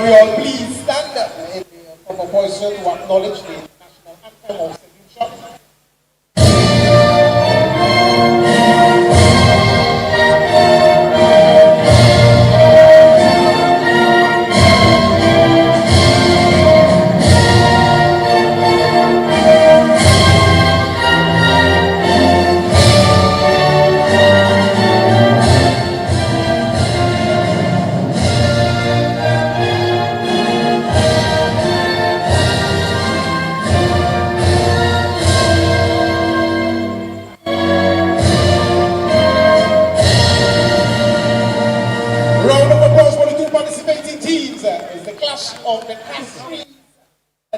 we all please stand in the proper position to acknowledge the national anthem of St. Lucia. Round of applause for the two participating teams. It's the clash of the CASTRIES,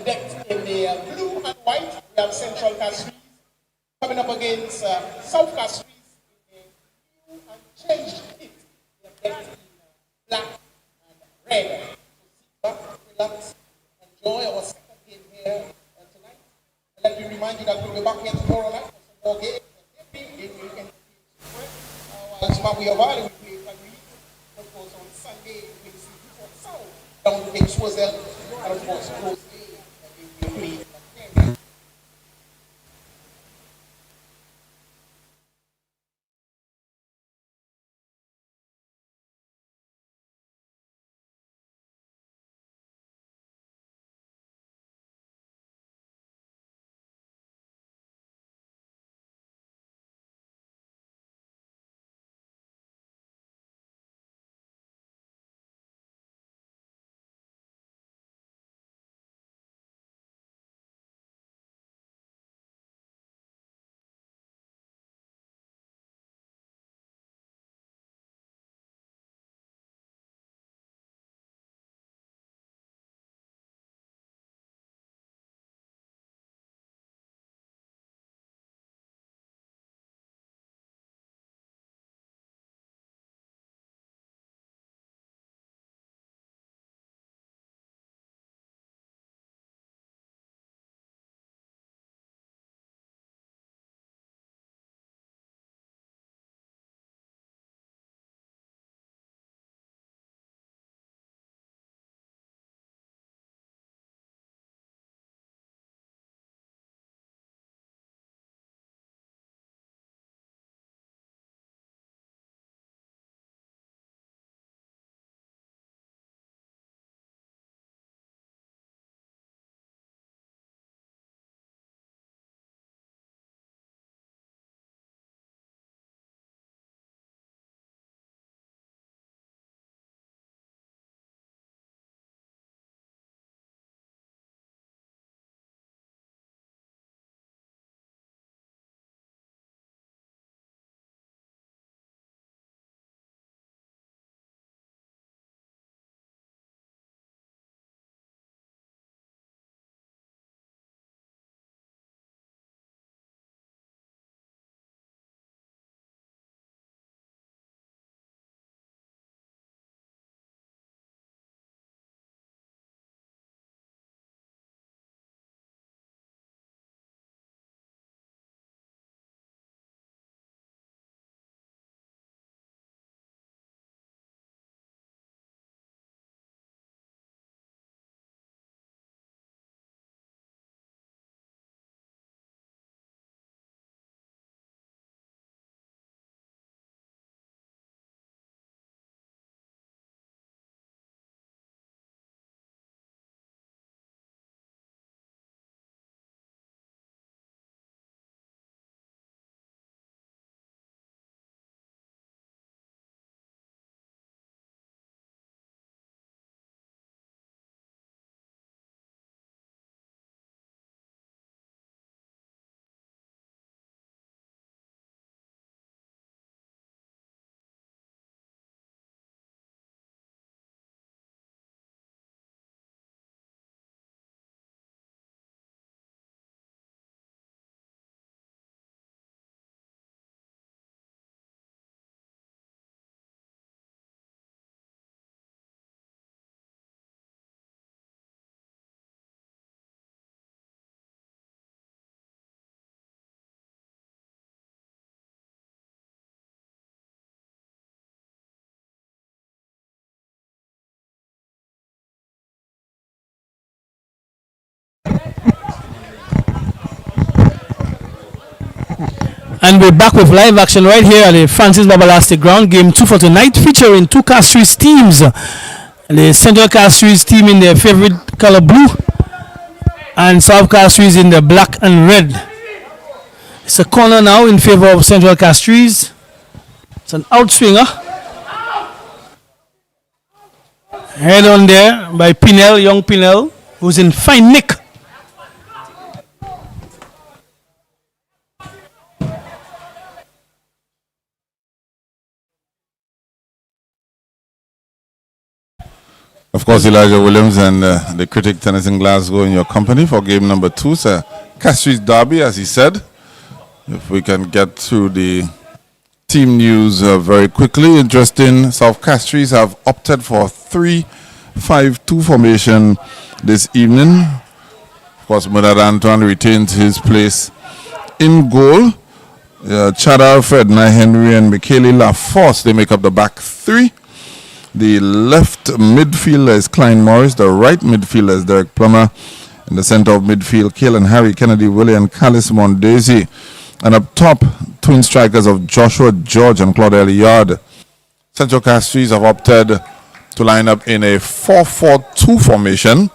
decked in the blue and white. We have Central CASTRIES coming up against South CASTRIES in the new and changed kit. They are decked in black and red. So sit back, relax, enjoy our second game here tonight. And let me remind you that we'll be back here tomorrow night for some more games. While Zimbabwe Valley, we play Fagri. Of course, on Sunday, we see Newport South down to Big Swazel. And of course, Rose Day, we play And we're back with live action right here at the Francis Babalastic Ground. Game 2 for tonight, featuring two Castries teams. The Central Castries team in their favorite color blue, and South Castries in the black and red. It's a corner now in favor of Central Castries. It's an outswinger. Head on there by Pinel, young Pinel, who's in fine nick. Of course, Elijah Williams and the critic Tennis in Glasgow in your company for game number 2. It's a Castries derby, as he said. If we can get through the team news very quickly. Interesting, South Castries have opted for 3-5-2 formation this evening. Of course, Mudad Antoine retains his place in goal. Chadar, Fredna, Henry, and Michele Laforce, they make up the back three. The left midfielder is Klein Morris. The right midfielder is Derek Plummer. In the center of midfield, Kalen Harry, Kennedy Willie, and Callis Mondesi. And up top, twin strikers of Joshua George and Claude Eliard. Central Castries have opted to line up in a 4-4-2 formation.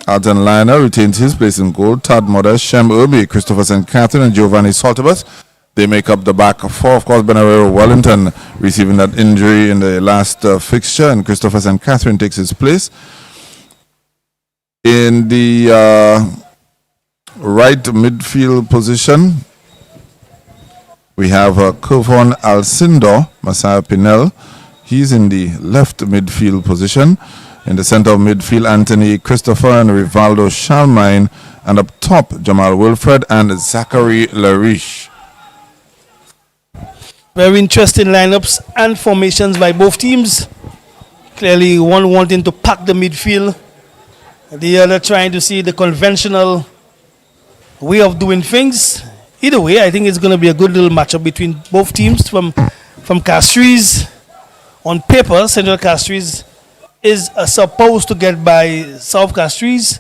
Alton Lionel retains his place in goal. Tad Modest, Shem Irby, Christopher St. Catherine, and Giovanni Saltibus. They make up the back four. Of course, Benarero Wellington receiving that injury in the last fixture, and Christopher St. Catherine takes his place. In the right midfield position, we have Kuvon Alcindor, Messiah Pinel. He's in the left midfield position. In the center of midfield, Anthony Christopher and Rivaldo Shalmine. And up top, Jamal Wilfred and Zachary Lariche. Very interesting lineups and formations by both teams. Clearly, one wanting to pack the midfield, the other trying to see the conventional way of doing things. Either way, I think it's going to be a good little matchup between both teams from Castries. On paper, Central Castries is supposed to get by South Castries,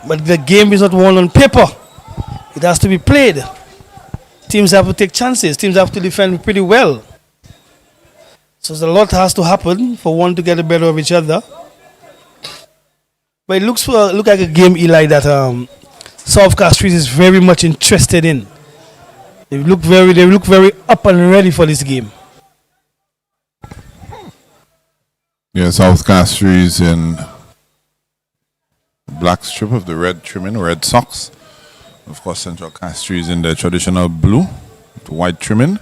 but the game is not won on paper. It has to be played. Teams have to take chances. Teams have to defend pretty well. So a lot has to happen for one to get the better of each other. But it looks like a game, Eli, that South Castries is very much interested in. They look very up and ready for this game. Yeah, South Castries in black strip of the red trimming, red socks. Of course, Central Castries in the traditional blue, the white trimming.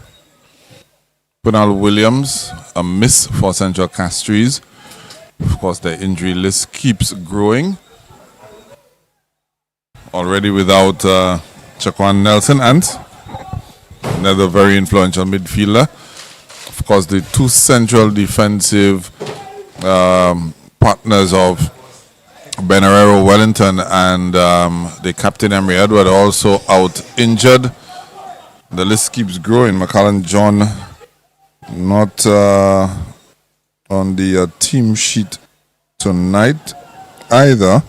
Punal Williams, a miss for Central Castries. Of course, the injury list keeps growing. Already without Chaquan Nelson and another very influential midfielder. Of course, the two central defensive partners of Benarero Wellington and the captain Emery Edward are also out injured. The list keeps growing. McCallan John not on the team sheet tonight either.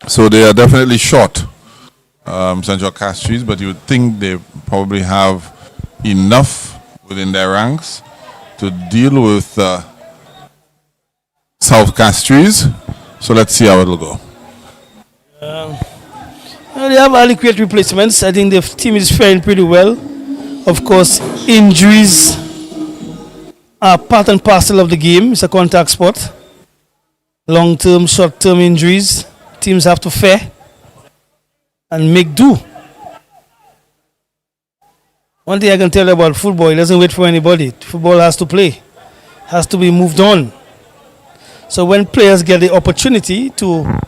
So they are definitely short, Central Castries, but you would think they probably have enough within their ranks to deal with South Castries. So let's see how it'll go. They have adequate replacements. I think the team is faring pretty well. Of course, injuries are part and parcel of the game. It's a contact sport. Long-term, short-term injuries. Teams have to fare and make do. One thing I can tell you about football, it doesn't wait for anybody. Football has to play, has to be moved on. So when players get the opportunity to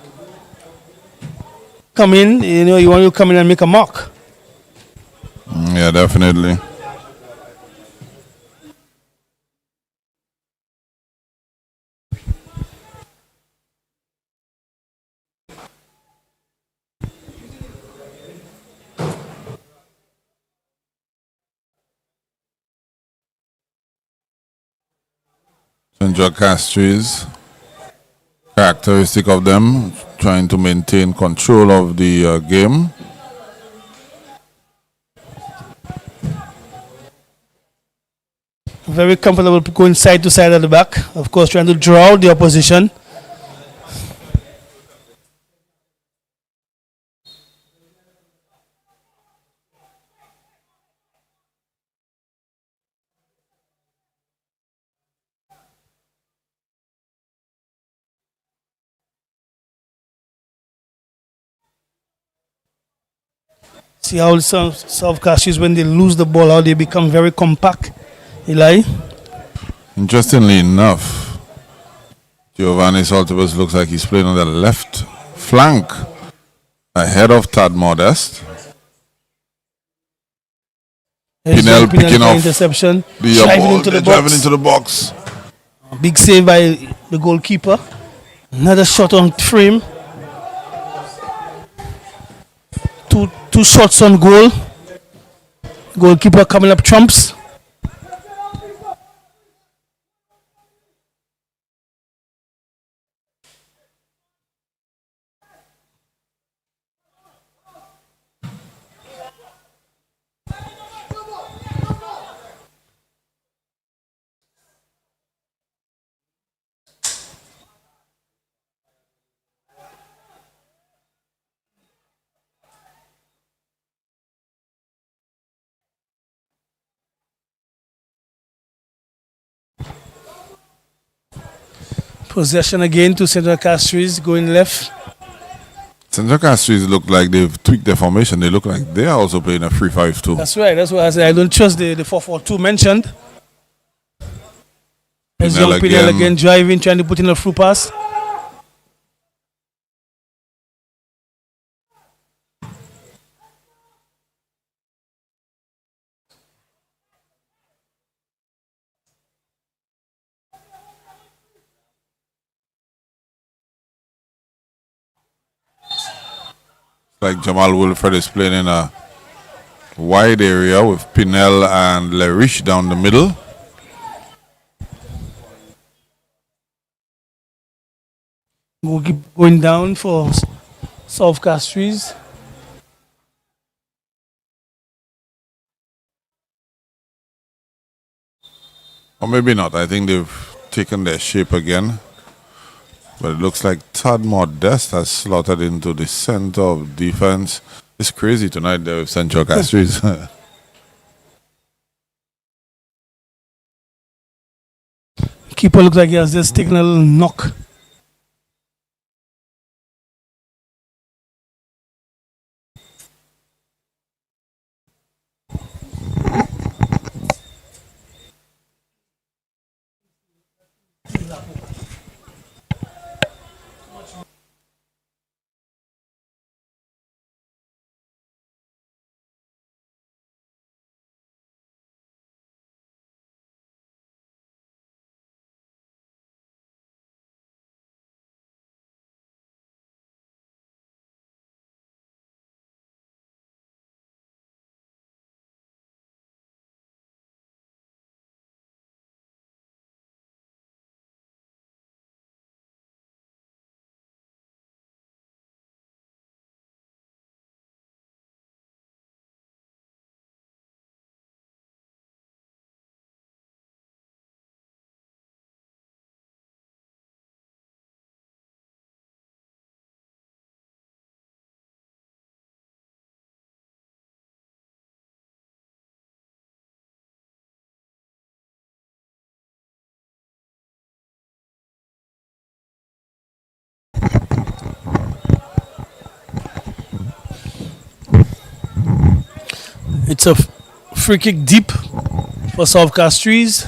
come in, you want to come in and make a mark. Yeah, definitely. Central Castries, characteristic of them, trying to maintain control of the game. Very comfortable going side to side at the back. Of course, trying to draw out the opposition. See how some South Castries, when they lose the ball, how they become very compact. Eli? Interestingly enough, Giovanni Saltibus looks like he's playing on the left flank ahead of Tad Modest. Pinel picking off interception, the driving into the box. Big save by the goalkeeper. Another shot on frame. Two shots on goal. Goalkeeper coming up trumps. Possession again to Central Castries, going left. Central Castries look like they've tweaked their formation. They look like they are also playing a 3-5-2. That's right. That's why I said I don't trust the 4-4-2 mentioned. As young Pinel again driving, trying to put in a through pass. Like Jamal Wilfred is playing in a wide area with Pinel and Lerish down the middle. We'll keep going down for South Castries. Or maybe not. I think they've taken their shape again. But it looks like Tad Modest has slotted into the center of defense. It's crazy tonight there with Central Castries. Keeper looks like he has just taken a little knock. It's a free kick deep for South Castries.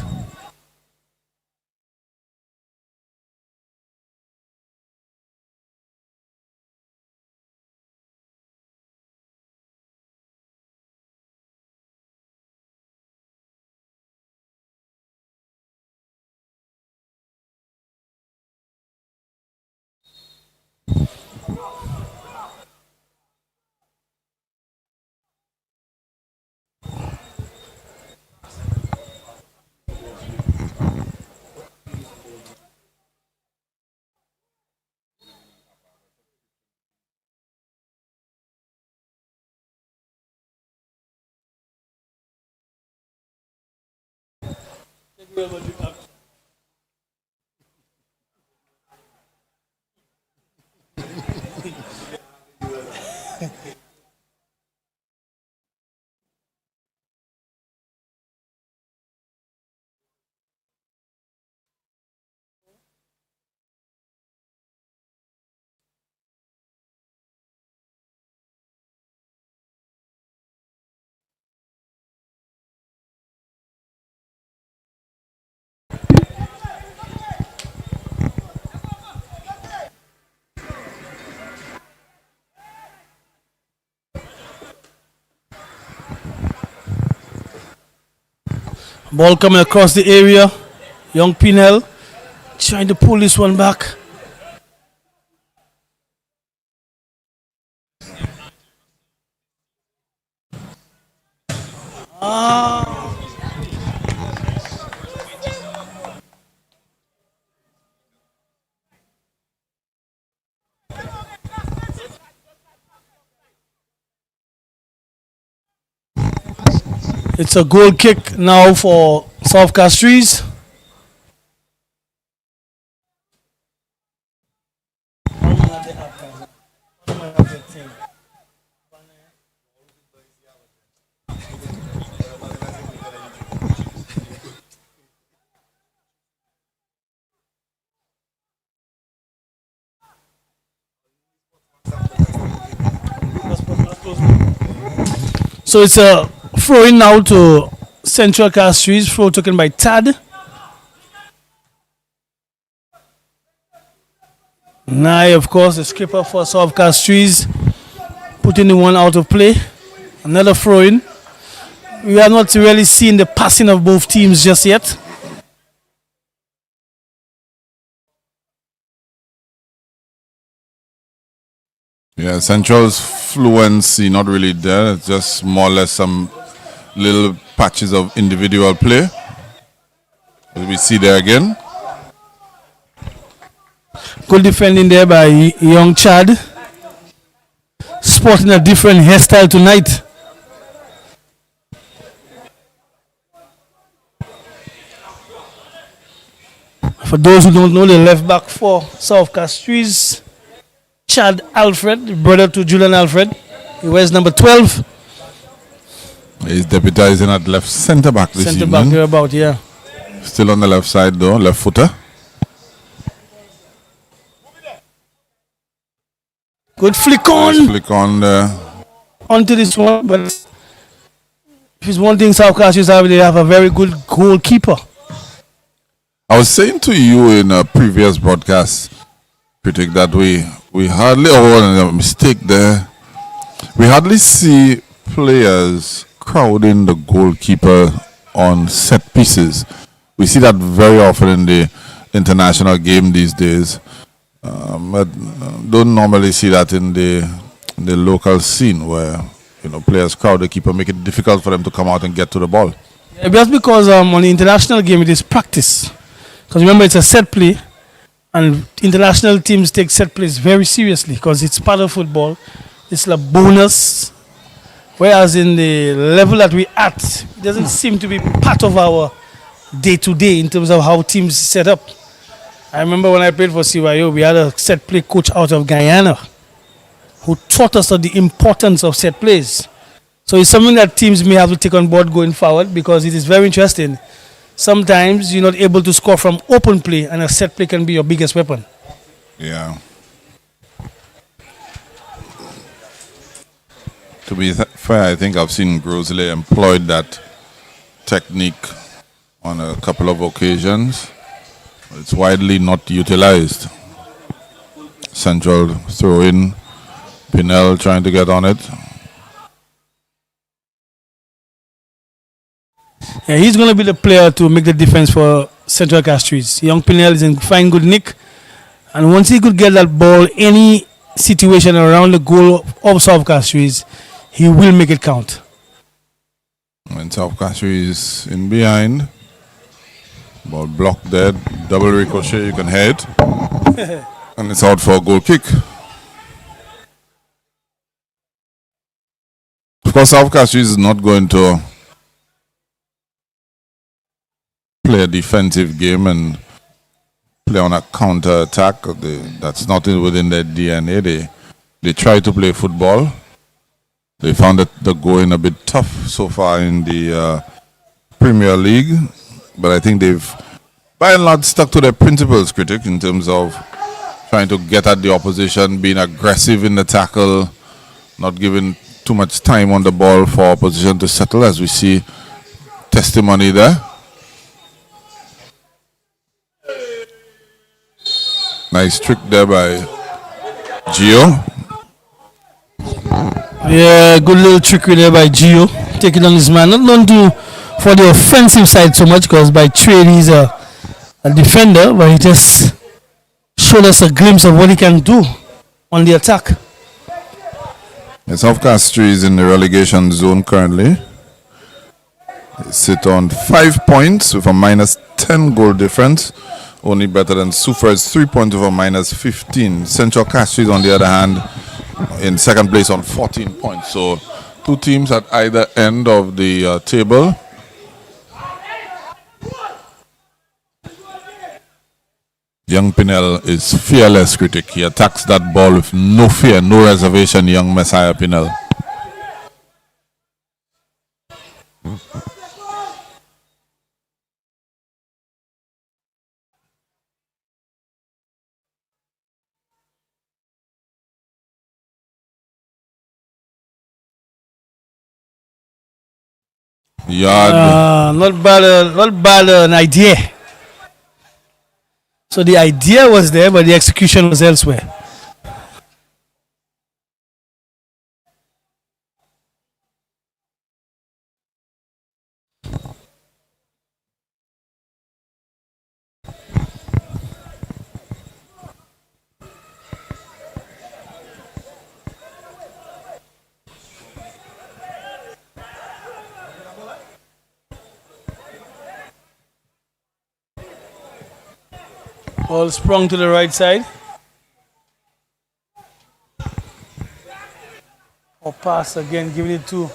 Ball coming across the area. Young Pinel trying to pull this one back. It's a goal kick now for South Castries. So it's a throw in now to Central Castries, throw taken by Tad. Nye, of course, the skipper for South Castries, putting the one out of play. Another throw in. We are not really seeing the passing of both teams just yet. Yeah, Central's fluency not really there. It's just more or less some little patches of individual play. As we see there again. Good defending there by young Chad. Sporting a different hairstyle tonight. For those who don't know, the left back for South Castries, Chad Alfred, brother to Julian Alfred. He wears number 12. He's deputizing at left centre back this Centre evening. back thereabout, yeah. Still on the left side though, left footer. Good flick on. Nice flick on there. Onto this one, but if it's one thing South Castries have, they have a very good goalkeeper. I was saying to you in a previous broadcast, Critic, that we hardly, a mistake there, we hardly see players crowding the goalkeeper on set pieces. We see that very often in the international game these days, but don't normally see that in the local scene where players crowd the keeper, make it difficult for them to come out and get to the ball. Yeah, just because on the international game it is practice. Because remember, it's a set play, and international teams take set plays very seriously because it's part of football. It's a bonus. Whereas in the level that we're at, it doesn't seem to be part of our day-to-day in terms of how teams set up. I remember when I played for CYO, we had a set play coach out of Guyana who taught us of the importance of set plays. So it's something that teams may have to take on board going forward because it is very interesting. Sometimes you're not able to score from open play, and a set play can be your biggest weapon. Yeah. To be fair, I think I've seen Grosley employed that technique on a couple of occasions. It's widely not utilized. Central throw in, Pinel trying to get on it. Yeah, he's going to be the player to make the difference for Central Castries. Young Pinel is in fine good nick. And once he could get that ball, any situation around the goal of South Castries, he will make it count. When South Castries in behind. Ball blocked there. Double ricochet, you can head. And it's out for a goal kick. Of course, South Castries is not going to play a defensive game and play on a counter attack. That's not within their DNA. They try to play football. They found that they're going a bit tough so far in the Premier League, but I think they've by and large stuck to their principles, critic, in terms of trying to get at the opposition, being aggressive in the tackle, not giving too much time on the ball for opposition to settle, as we see testimony there. Nice trick there by Gio. Yeah, good little trickery there by Gio, taking on his man. Not known to for the offensive side so much, because by trade he's a defender, but he just showed us a glimpse of what he can do on the attack. Yes, CASTRIES in the relegation zone currently. They sit on 5 points with a minus 10 goal difference, only better than Sufa's 3 points with a minus 15. Central CASTRIES, on the other hand, in second place on 14 points. So two teams at either end of the table. Young Pinel is fearless, critic. He attacks that ball with no fear, no reservation, young Messiah Pinel. Yard. Not bad an idea. So the idea was there, but the execution was elsewhere. Ball sprung to the right side. Or pass again, giving it to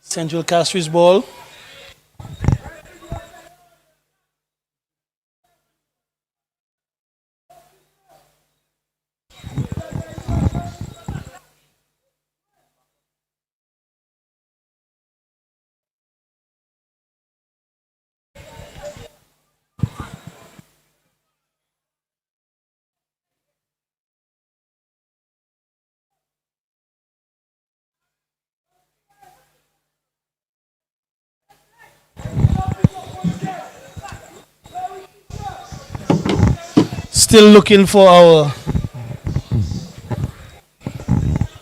Central CASTRIES ball. Still looking for our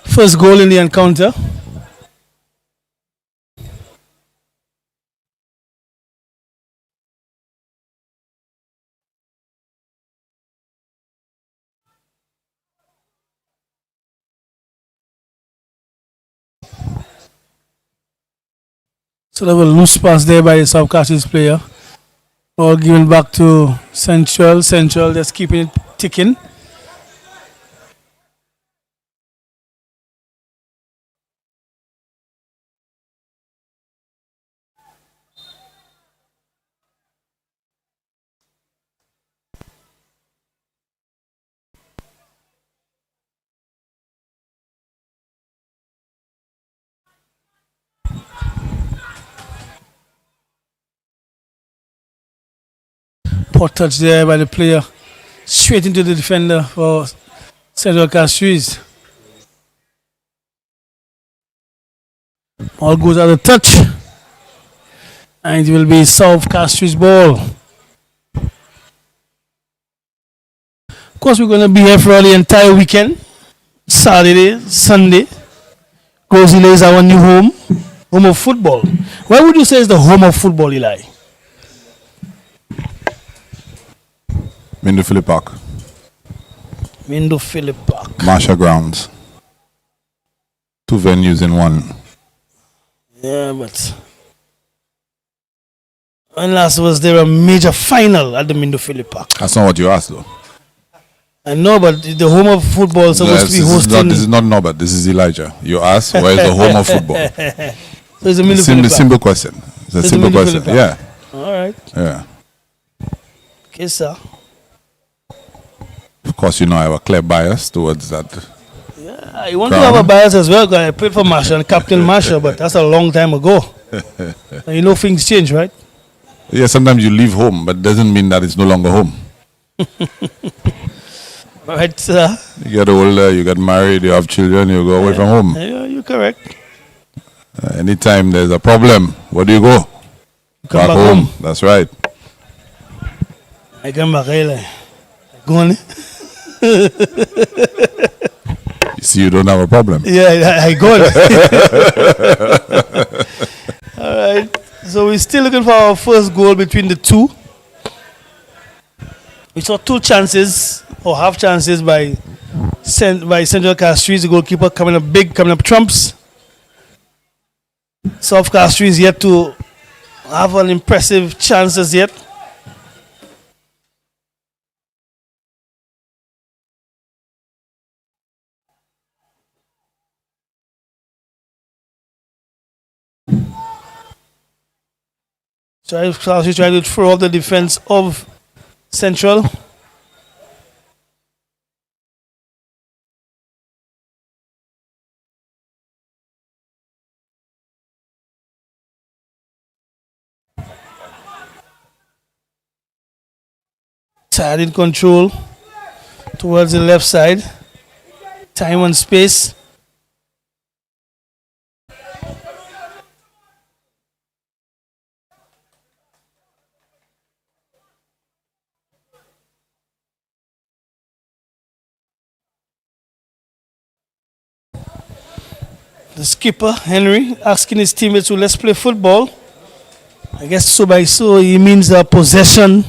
first goal in the encounter. So there was a loose pass there by the South CASTRIES player. Ball given back to Central. Central just keeping it ticking. Poor touch there by the player. Straight into the defender for Central CASTRIES. Ball goes out of touch. And it will be South CASTRIES ball. Of course, we're going to be here for the entire weekend. Saturday, Sunday. Goalless is our new home. Home of football. Where would you say is the home of football, Eli? Mindo Phillip Park. Mindo Phillip Park. Marsha Grounds. Two venues in one. Yeah, but when last was there a major final at the Mindophili Park? That's not what you asked, though. I know, but the home of football is supposed to be hosting. This is not Norbert. This is Elijah. You asked, where is the home of football? So it's a Mindophili Park. Simple question. It's a simple question. Yeah. All right. Yeah. Okay, sir. Of course, you know I have a clear bias towards that. Yeah, you want to have a bias as well, because I played for Marshall and Captain Marshall, but that's a long time ago. And you know things change, right? Yeah, sometimes you leave home, but it doesn't mean that it's no longer home. All right, sir. You get older, you get married, you have children, you go away from home. Yeah, you're correct. Anytime there's a problem, where do you go? Come back home. That's right. I come back early. Go on. You see, you don't have a problem. Yeah, I got it. All right. So we're still looking for our first goal between the two. We saw two chances, or half chances, by Central Castries, the goalkeeper coming up trumps. South Castries yet to have an impressive chances yet. So Castries trying to throw off the defense of Central. Tied in control towards the left side. Time and space. The skipper, Henry, asking his teammates to let's play football. I guess so by so he means possession.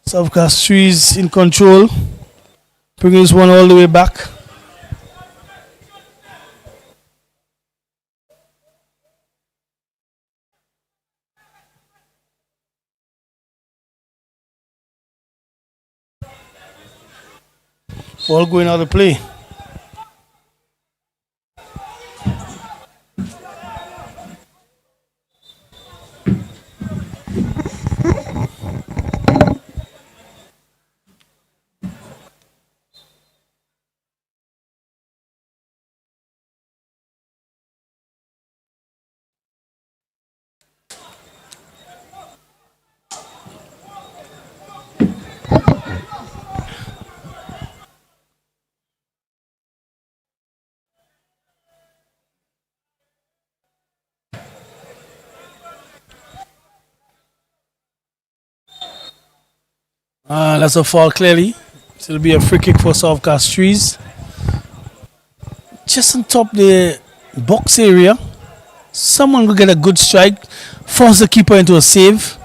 South Castries in control. Bringing this one all the way back. Ball going out of play. That's a foul clearly. So it'll be a free kick for South Castries. Just on top the box area. Someone will get a good strike. Force the keeper into a save.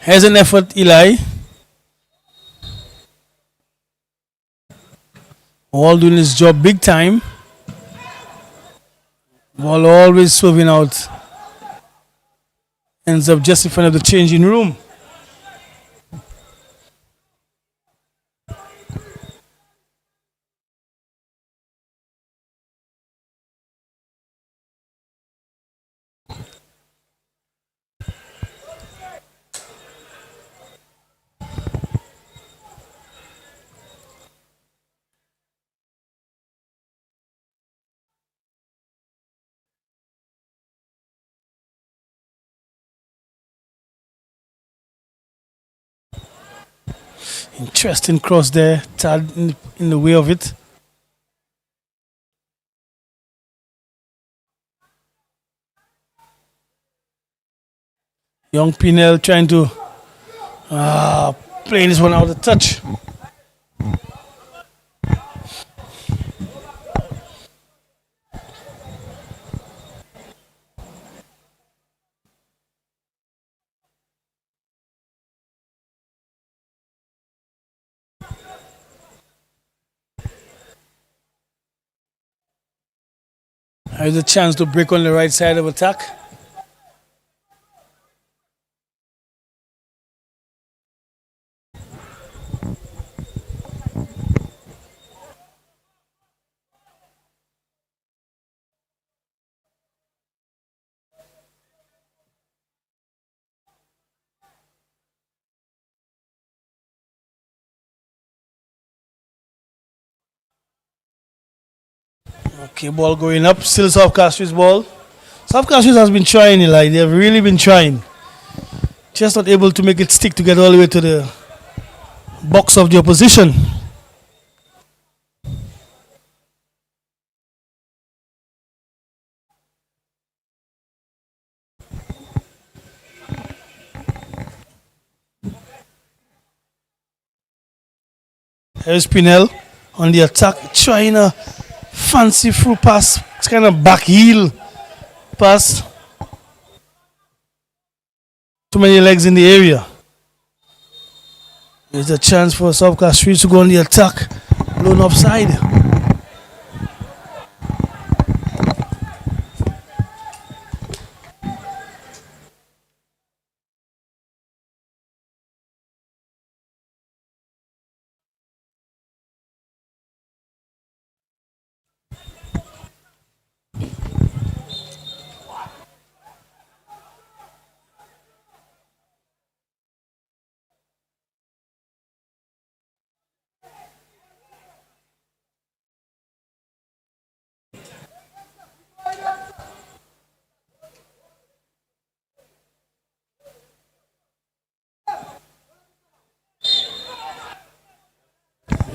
Here's an effort, Eli. All doing his job big time. Ball always swerving out. Ends up just in front of the changing room. Interesting cross there, Tad in the way of it. Young Pinel trying to play this one out of touch. There's a chance to break on the right side of attack. Okay, ball going up. Still South Castries ball. South Castries has been trying, Eli. They've really been trying. Just not able to make it stick together all the way to the box of the opposition. Here's Pinel on the attack, trying a fancy through pass. It's kind of back heel pass. Too many legs in the area. There's a chance for South Castries to go on the attack. Blown offside.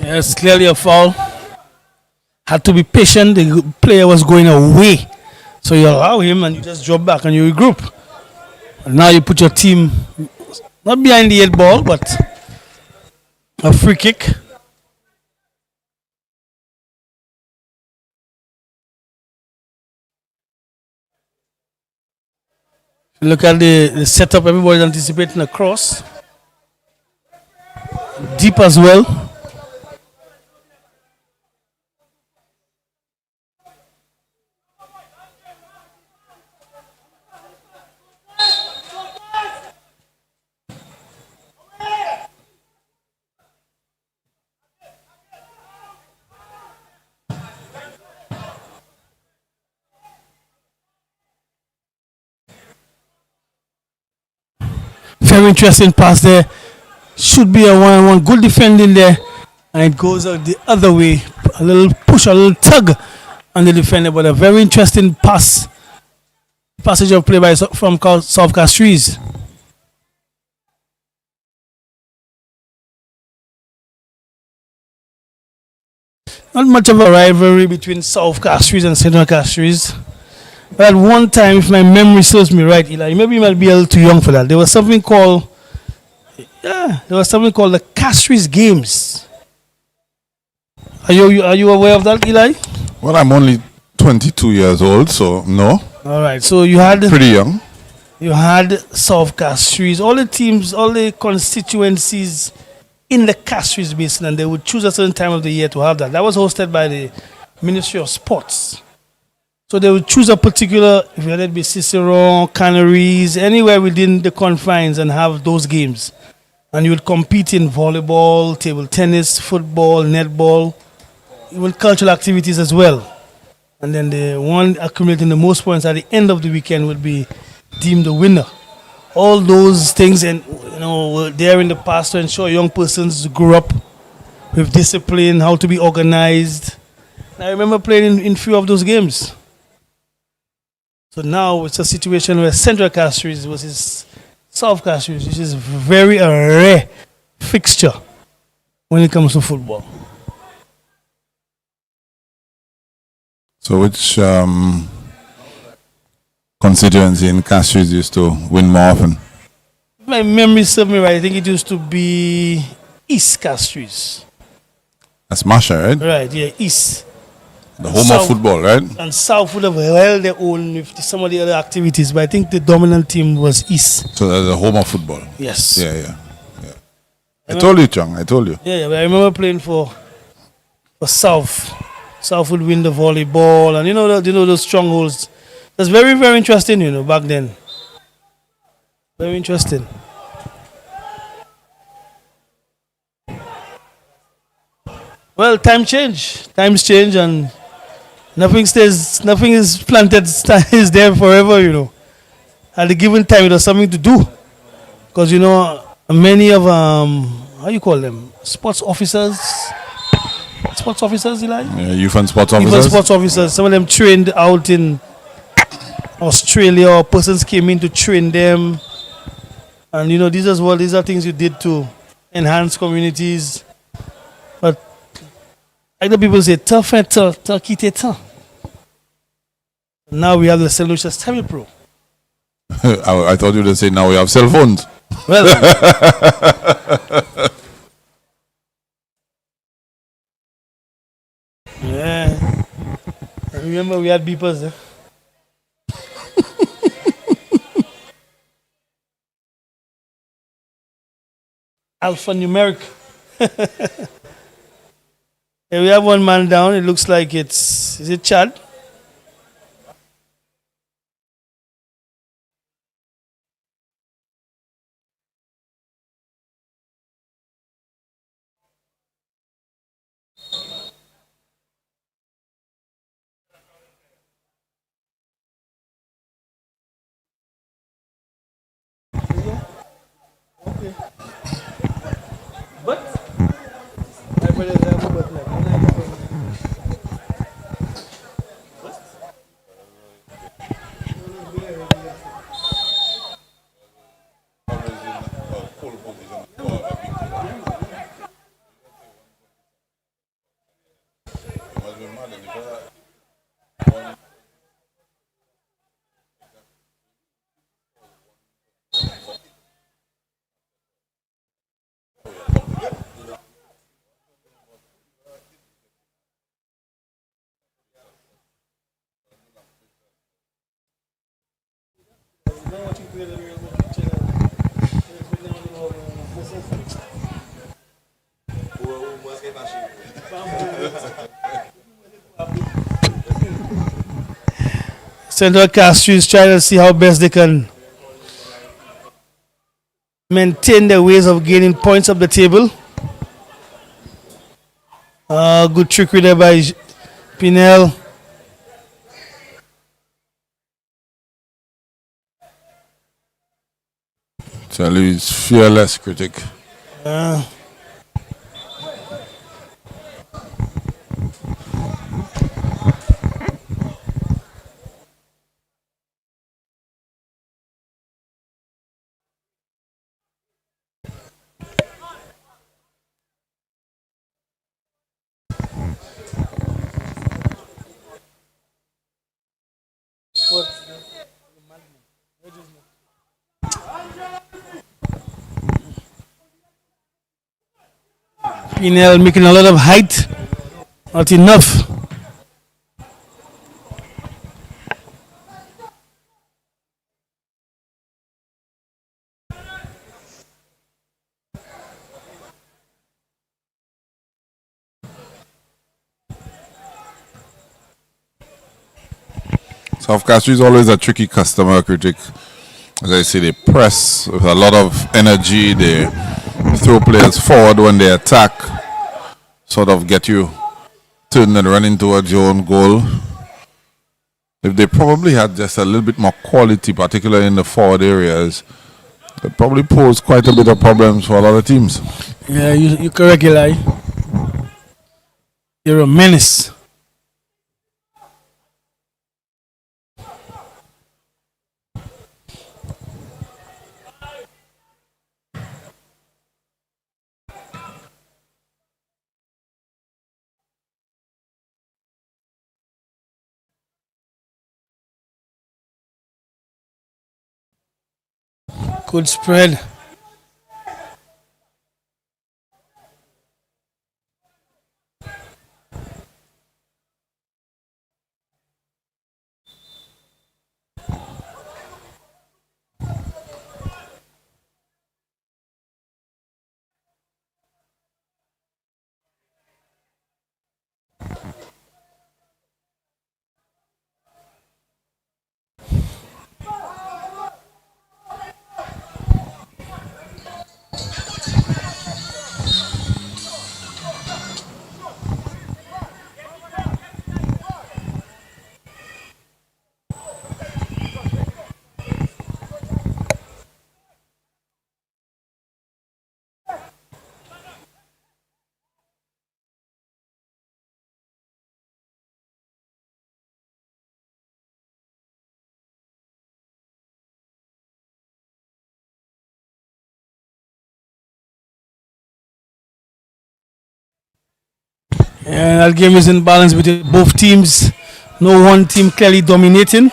Yes, clearly a foul. Had to be patient. The player was going away. So you allow him and you just drop back and you regroup. And now you put your team not behind the 8 ball, but a free kick. Look at the setup. Everybody's anticipating a cross. Deep as well. Very interesting pass there. Should be a 1-on-1. Good defending there. And it goes out the other way. A little push, a little tug on the defender. But a very interesting pass. Passage of play from South Castries. Not much of a rivalry between South Castries and Central Castries. But at one time, if my memory serves me right, Eli, maybe you might be a little too young for that. There was something called the Castries Games. Are you aware of that, Eli? Well, I'm only 22 years old, so no. All right, so you had Pretty young. You had South Castries, all the teams, all the constituencies in the Castries Basin, and they would choose a certain time of the year to have that. That was hosted by the Ministry of Sports. So they would choose a particular, if let it be Cicerone, Canaries, anywhere within the confines and have those games. And you would compete in volleyball, table tennis, football, netball, even cultural activities as well. And then the one accumulating the most points at the end of the weekend would be deemed the winner. All those things, and were there in the past to ensure young persons grew up with discipline, how to be organized. And I remember playing in few of those games. So now it's a situation where Central Castries versus South Castries, which is very a rare fixture when it comes to football. So which constituency in Castries used to win more often? My memory serves me right. I think it used to be East Castries. That's Masha, right? Right, yeah, East. The home South. of football, right? And South would have held their own with some of the other activities, but I think the dominant team was East. So that's the home of football. Yes. Yeah. I told you, Chong. I told you. Yeah, but I remember playing for South. South would win the volleyball, and those strongholds. That's very, very interesting, back then. Very interesting. Well, times change, and nothing is planted, is there forever, At a given time, it has something to do. Because, many of, how you call them? Sports officers, Eli? Yeah, youth and sports Even officers. sports officers, some of them trained out in Australia, or persons came in to train them. And these are things you did to enhance communities. But like the people say, tough and tough, tough. Now we have the St. Lucia's Tamil Pro. I thought you were saying now we have cell phones. Well, yeah. I remember we had beepers there. Alphanumeric. Yeah, we have one man down. It looks like is it Chad? But Central Castries trying to see how best they can maintain their ways of gaining points up the table. Good trickery there by Pinel. Tell you, he's fearless critic. Pinel making a lot of height. Not enough. South Castries is always a tricky customer, critic. As I say, they press with a lot of energy. They throw players forward when they attack, sort of get you turning and running towards your own goal. If they probably had just a little bit more quality, particularly in the forward areas, it probably pose quite a bit of problems for a lot of teams. Yeah, you're correct, Eli. You're a menace. Good spread. And that game is in balance between both teams. No one team clearly dominating.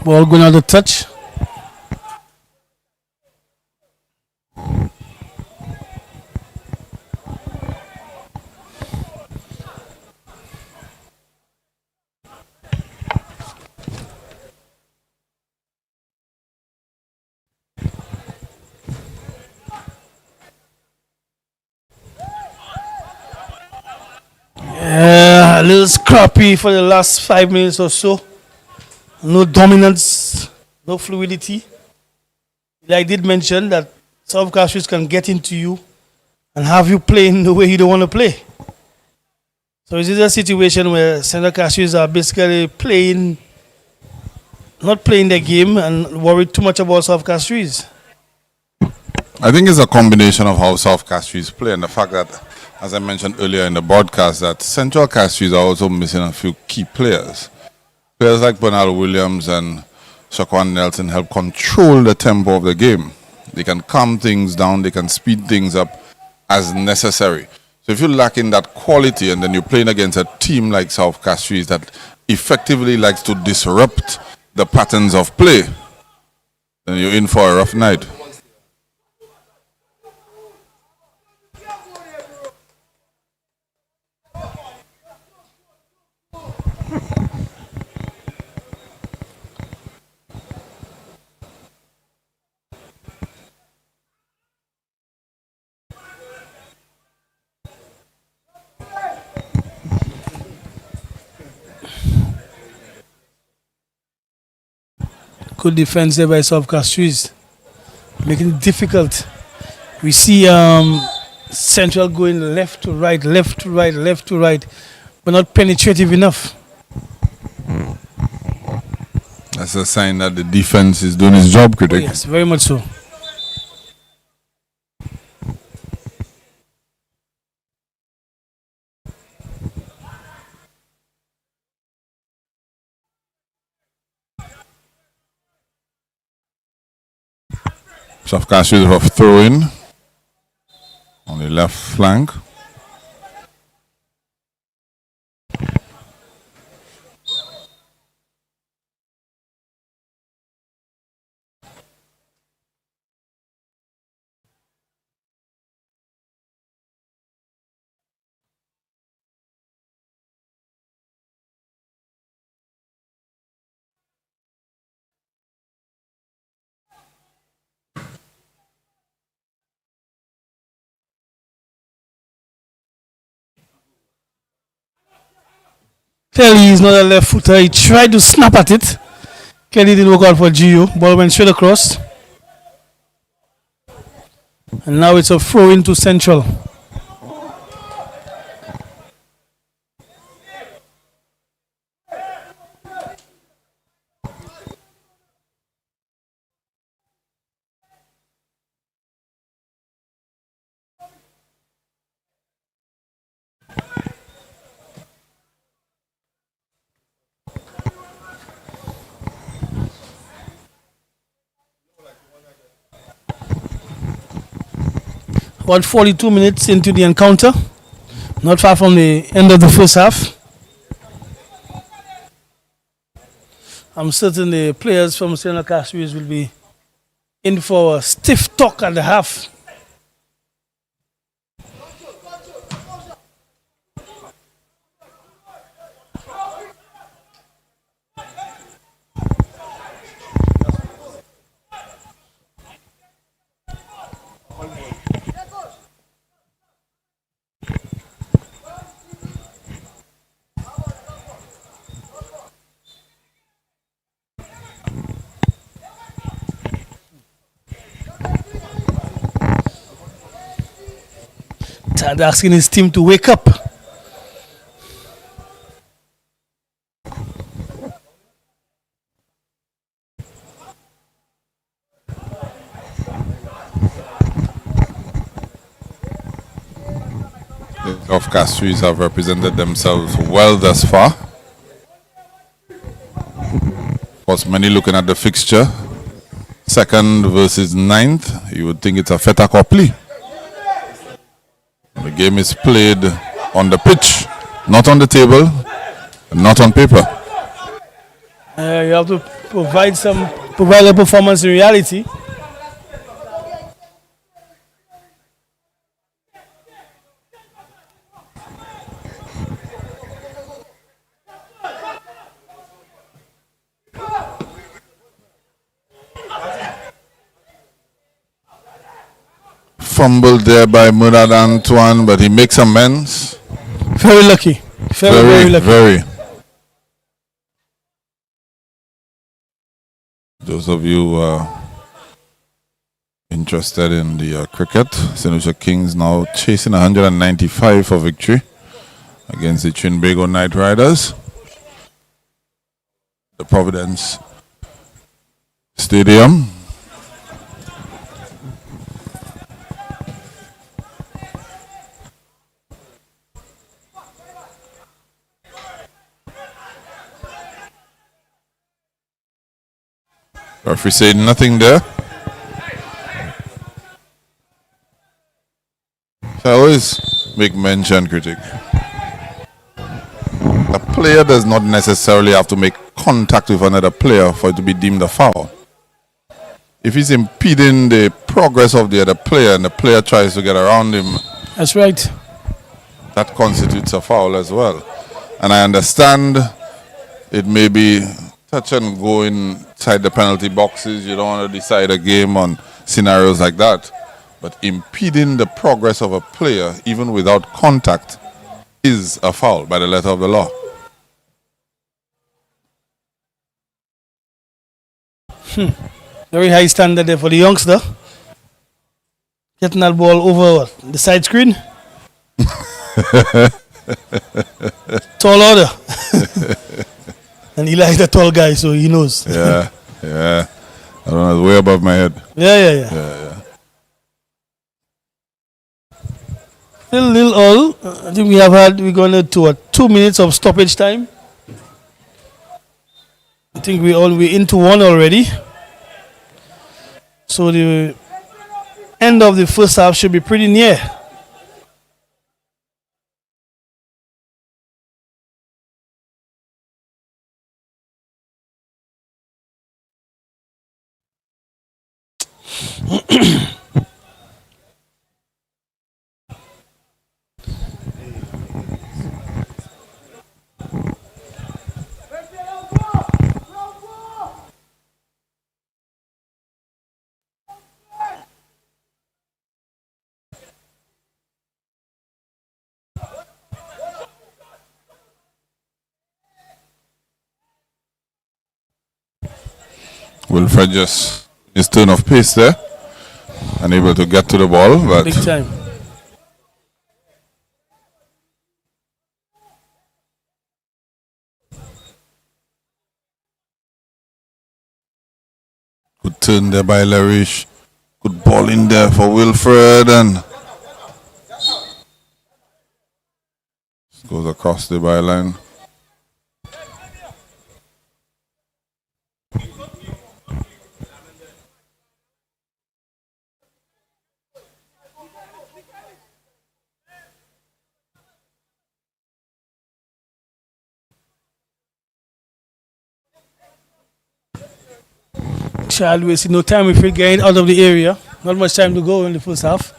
Ball going out of touch. A little scrappy for the last 5 minutes or so. No dominance, no fluidity. I did mention that some cashews can get into you and have you playing the way you don't want to play. So is this a situation where center cashews are basically playing, not playing their game and worried too much about soft cashews? I think it's a combination of how South Castries play and the fact that, as I mentioned earlier in the broadcast, that Central Castries are also missing a few key players. Players like Bernard Williams and Shaquan Nelson help control the tempo of the game. They can calm things down, they can speed things up as necessary. So if you're lacking that quality and then you're playing against a team like South Castries that effectively likes to disrupt the patterns of play, then you're in for a rough night. Good defense there by South Castries, making it difficult. We see Central going left to right, left to right, left to right, but not penetrative enough. That's a sign that the defense is doing its job, Oh, critic. yes, very much so. South Castries have throw-in on the left flank. Clearly, he's not a left footer. He tried to snap at it. Clearly, didn't work out for Gio. Ball went straight across. And now it's a throw into Central. About 42 minutes into the encounter, not far from the end of the first half. I'm certain the players from Senna Castries will be in for a stiff talk at the half. Tad asking his team to wake up. Of Castries have represented themselves well thus far. Of course, many looking at the fixture, 2nd versus 9th, you would think it's a fait accompli. The game is played on the pitch, not on the table, not on paper. You have to provide a performance in reality. Fumbled there by Murad Antoine, but he makes amends. Very lucky. Very lucky. Very. Those of you interested in the cricket, St. Lucia Kings now chasing 195 for victory against the Trinbago Knight Riders. The Providence Stadium. Referee said nothing there. So I always make mention, critic. A player does not necessarily have to make contact with another player for it to be deemed a foul. If he's impeding the progress of the other player and the player tries to get around him, that's right, that constitutes a foul as well. And I understand it may be touch and go inside the penalty boxes. You don't want to decide a game on scenarios like that. But impeding the progress of a player, even without contact, is a foul by the letter of the law. Very high standard there for the youngster. Getting that ball over the side screen. Tall order. And Eli is a tall guy, so he knows. Yeah. I don't know, it's way above my head. Yeah. Little all. I think we're going to 2 minutes of stoppage time. I think we're into one already. So the end of the first half should be pretty near. Wilfred just his turn of pace there, unable to get to the ball, but big time. good turn there by Larish. Good ball in there for Wilfred, and goes across the byline. Child wasting no time if we're getting out of the area. Not much time to go in the first half.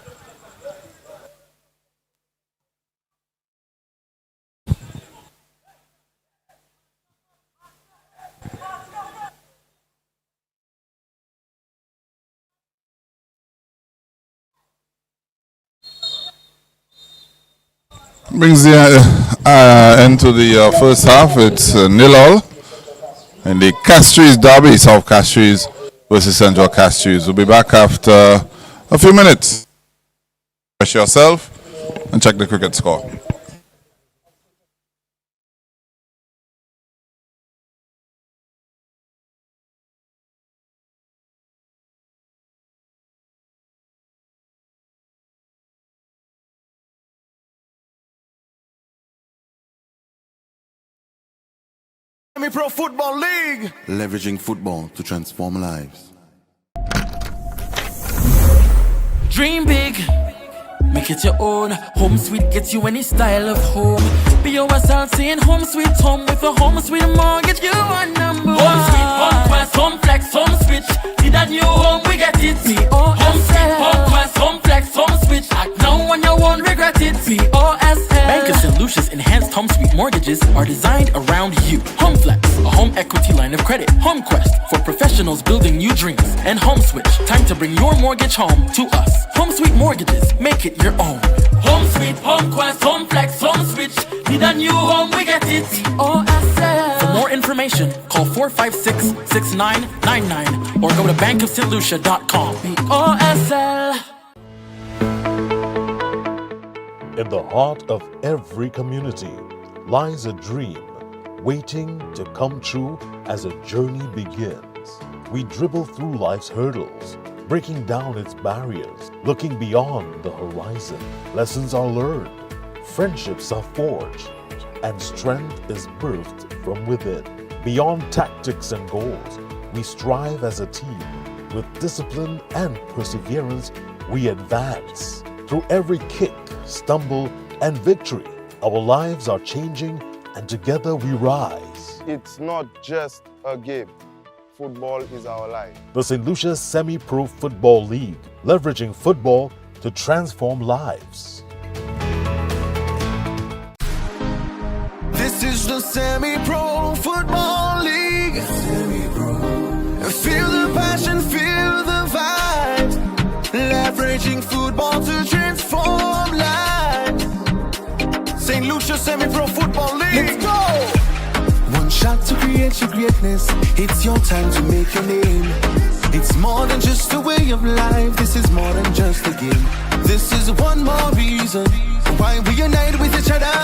Brings the end to the first half. It's 0-0 in the CASTRIES derby, South CASTRIES versus Central CASTRIES. We'll be back after a few minutes. Refresh yourself and check the cricket score. Pro Football League, leveraging football to transform lives. Dream big, make it your own. Home Sweet gets you any style of home. Be yourself saying home sweet home with a home sweet mortgage. You are number one. Home Sweet, home quest, home flex, home switch. Need a new home, we get it. Home Sweet, home quest, home flex, home switch. Act now when you won't regret it. POSL. Bank of St. Lucia's enhanced home sweet mortgages are designed around you. Home Flex, a home equity line of credit. Home Quest, for professionals building new dreams. And Home Switch, time to bring your mortgage home to us. Home Sweet Mortgages, make it your own. Home Sweet, Home Quest, Home Flex, Home Switch. Need a new home, we get it. POSL. For more information, call 456-6999 or go to bankofstlucia.com. POSL. In the heart of every community lies a dream waiting to come true as a journey begins. We dribble through life's hurdles, breaking down its barriers, looking beyond the horizon. Lessons are learned, friendships are forged, and strength is birthed from within. Beyond tactics and goals, we strive as a team. With discipline and perseverance, we advance. Through every kick, stumble, and victory, our lives are changing, and together we rise. It's not just a game. Football is our life. The St. Lucia Semi-Pro Football League, leveraging football to transform lives. This is the Semi-Pro Football League. Feel the passion, feel the vibe. Leveraging football to transform lives. St. Lucia Semi-Pro Football League. Let's go! One shot to create your greatness. It's your time to make your name. It's more than just a way of life. This is more than just a game. This is one more reason why we unite with each other.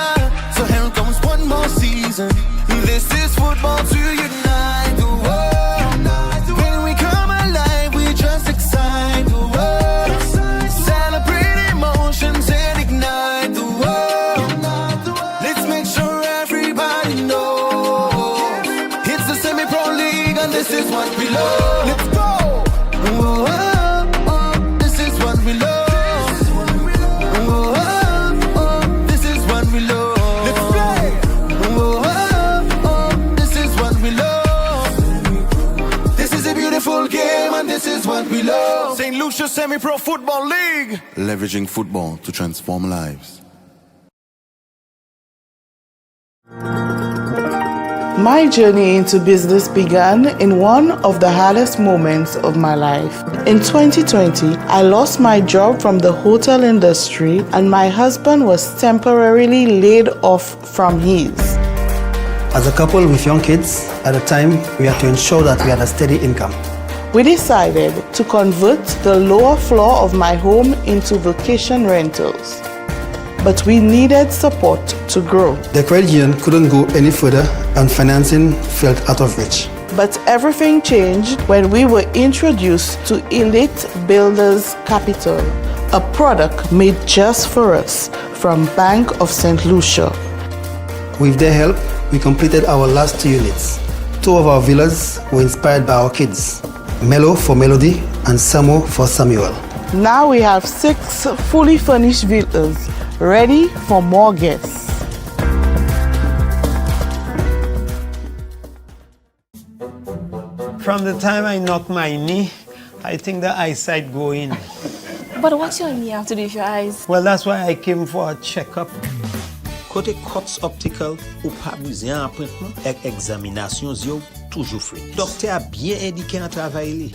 So here comes one more season. This is football to unite the world. When we come alive, we just excite the world. Celebrate emotions and ignite the world. Let's make sure everybody knows it's the Semi-Pro League and this is what we love. Let's go! Oh, oh, oh, this is what we love. Oh, oh, oh, this is what we love. Let's play! Oh, oh, oh, this is what we love. This is a beautiful game and this is what we love. St. Lucia Semi-Pro Football League. Leveraging football to transform lives. My journey into business began in one of the hardest moments of my life. In 2020, I lost my job from the hotel industry and my husband was temporarily laid off from his. As a couple with young kids, at the time, we had to ensure that we had a steady income. We decided to convert the lower floor of my home into vacation rentals. But we needed support to grow. The credit union couldn't go any further and financing felt out of reach. But everything changed when we were introduced to Elite Builders Capital, a product made just for us from Bank of St. Lucia. With their help, we completed our last 2 units. 2 of our villas were inspired by our kids, Melo for Melody and Samo for Samuel. Now we have 6 fully furnished villas, ready for more guests. From the time I knocked my knee, I think the eyesight go in. But what's your knee have to do with your eyes? Well, that's why I came for a checkup. Côté Cox Optical, ou pas besoin d'appointment, avec examination yo toujours free. Docteur a bien indiqué un travail.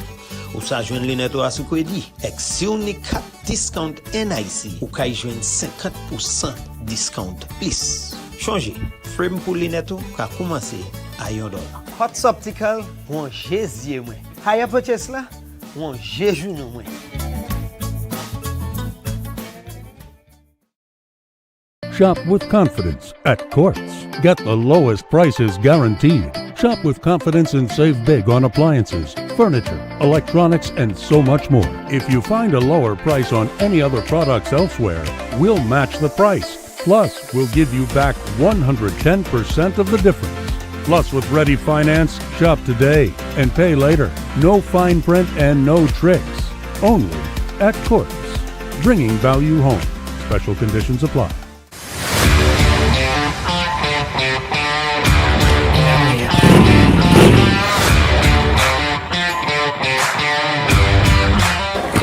Ou sa joindre lunettes à ce qu'on dit. Avec si on est 4 discount NIC, ou kay joindre 50% discount plus. Changer. Frame pour lunettes ka commencer à $1. Cox Optical, on jésus moi. Higher purchase là, on jésus nous moi. Shop with confidence at Quartz. Get the lowest prices guaranteed. Shop with confidence and save big on appliances, furniture, electronics, and so much more. If you find a lower price on any other products elsewhere, we'll match the price. Plus, we'll give you back 110% of the difference. Plus, with Ready Finance, shop today and pay later. No fine print and no tricks. Only at Quartz. Bringing value home. Special conditions apply.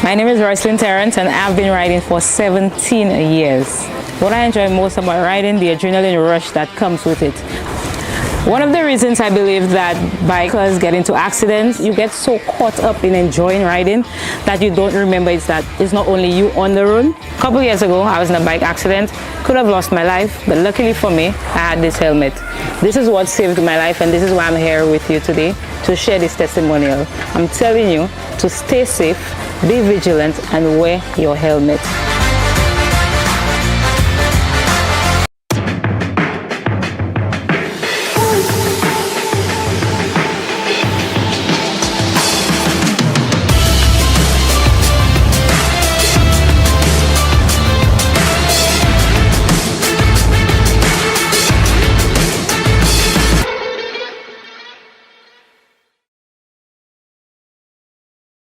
My name is Roycelyn Terrence and I've been riding for 17 years. What I enjoy most about riding, the adrenaline rush that comes with it. One of the reasons I believe that bikers get into accidents, you get so caught up in enjoying riding that you don't remember it's not only you on the road. A couple years ago, I was in a bike accident, could have lost my life, but luckily for me, I had this helmet. This is what saved my life, and this is why I'm here with you today to share this testimonial. I'm telling you to stay safe, be vigilant, and wear your helmet.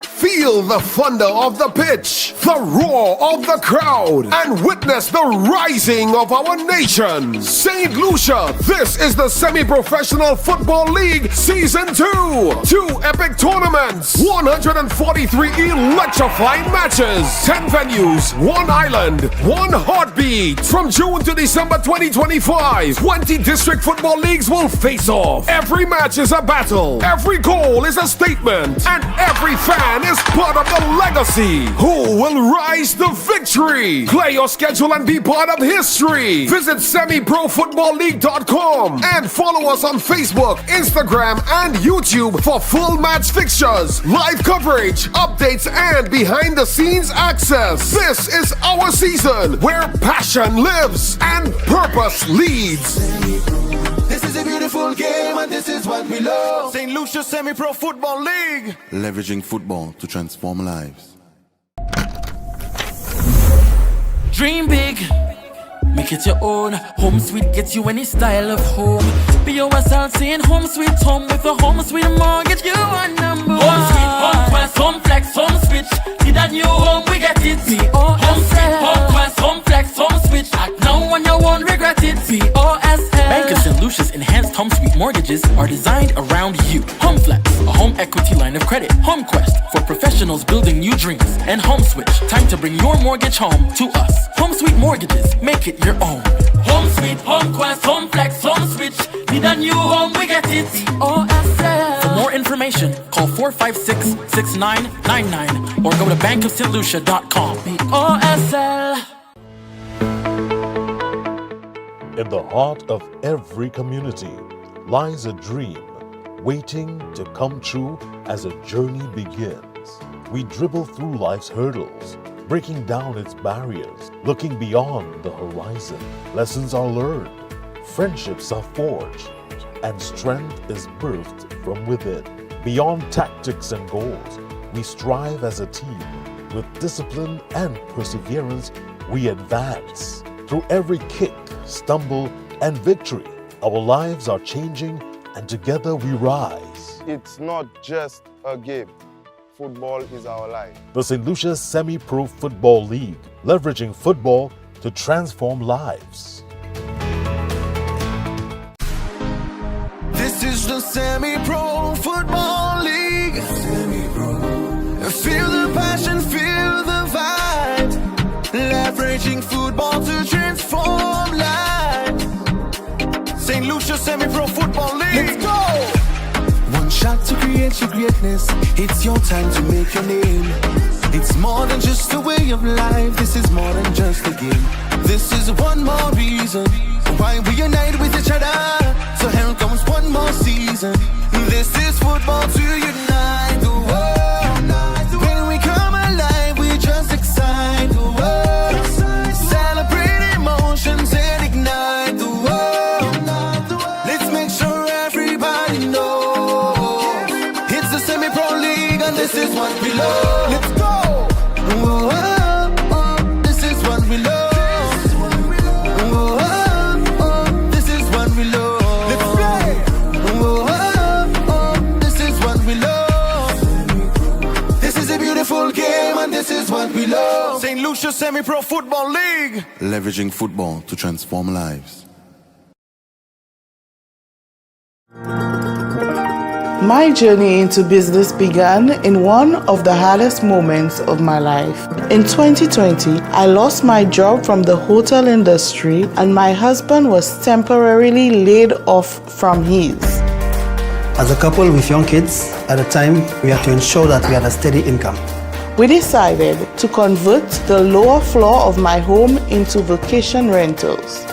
Feel the thunder of the pitch, the roar of the crowd, and witness the rising of our nation. St. Lucia, this is the Semi-Professional Football League Season 2. 2 epic tournaments, 143 electrifying matches, 10 venues, 1 island, 1 heartbeat. From June to December 2025, 20 district football leagues will face off. Every match is a battle, every goal is a statement, and every fan is part of the legacy. Who will rise to victory? Play your schedule and be part of history. Visit semiprofootballleague.com and follow us on Facebook, Instagram, and YouTube for full match fixtures, live coverage, updates, and behind the scenes access. This is our season where passion lives and purpose leads. This is a beautiful game and this is what we love. St. Lucia Semi-Pro Football League. Leveraging football to transform lives. Dream big, make it your own. Home Sweet gets you any style of home. Be yourself saying home sweet home with a home sweet mortgage. You are number one. Home Sweet, home quest, home flex, home switch. See that new home, we get it. Home Sweet, home quest, home flex, home switch. Act now when you won't regret it. POSL. Bank of St. Lucia's enhanced home sweet mortgages are designed around you. Home Flex, a home equity line of credit. Home Quest, for professionals building new dreams. And Home Switch, time to bring your mortgage home to us. Home Sweet mortgages, make it your own. Home Sweet, Home Quest, Home Flex, Home Switch. Need a new home, we get it. POSL. For more information, call 456-6999 or go to bankofstlucia.com. POSL. In the heart of every community lies a dream waiting to come true as a journey begins. We dribble through life's hurdles, breaking down its barriers, looking beyond the horizon. Lessons are learned, friendships are forged, and strength is birthed from within. Beyond tactics and goals, we strive as a team. With discipline and perseverance, we advance. Through every kick, stumble, and victory, our lives are changing, and together we rise. It's not just a game. Football is our life. The St. Lucia Semi-Pro Football League, leveraging football to transform lives. This This is the Semi-Pro Football League. Feel the passion, feel the vibe. Leveraging football to transform lives. St. Lucia Semi-Pro Football League. Let's go! One shot to create your greatness. It's your time to make your name. It's more than just a way of life. This is more than just a game. This is one more reason why we unite with each other. So here comes one more season. This is football to unite the world. When we come alive, we just excite the world. Celebrate emotions and ignite the world. Let's make sure everybody knows it's the Semi-Pro League and this is what we love. Let's go. Oh, oh, oh, this is what we love. This is what we love. St. Lucia Semi-Pro Football League. Leveraging football to transform lives. My journey into business began in one of the hardest moments of my life. In 2020, I lost my job from the hotel industry and my husband was temporarily laid off from his. As a couple with young kids, at the time, we had to ensure that we had a steady income. We decided to convert the lower floor of my home into vacation rentals.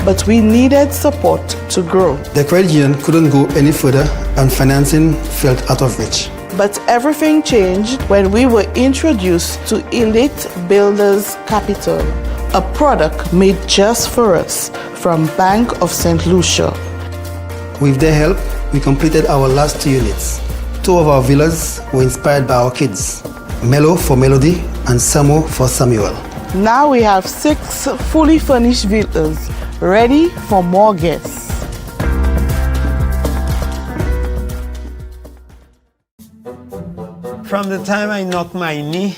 But we needed support to grow. The credit union couldn't go any further and financing felt out of reach. But everything changed when we were introduced to Elite Builders Capital, a product made just for us from Bank of St. Lucia. With their help, we completed our last 2 units. 2 of our villas were inspired by our kids. Melo for Melody and Samo for Samuel. Now we have 6 fully furnished villas ready for more guests. From the time I knock my knee,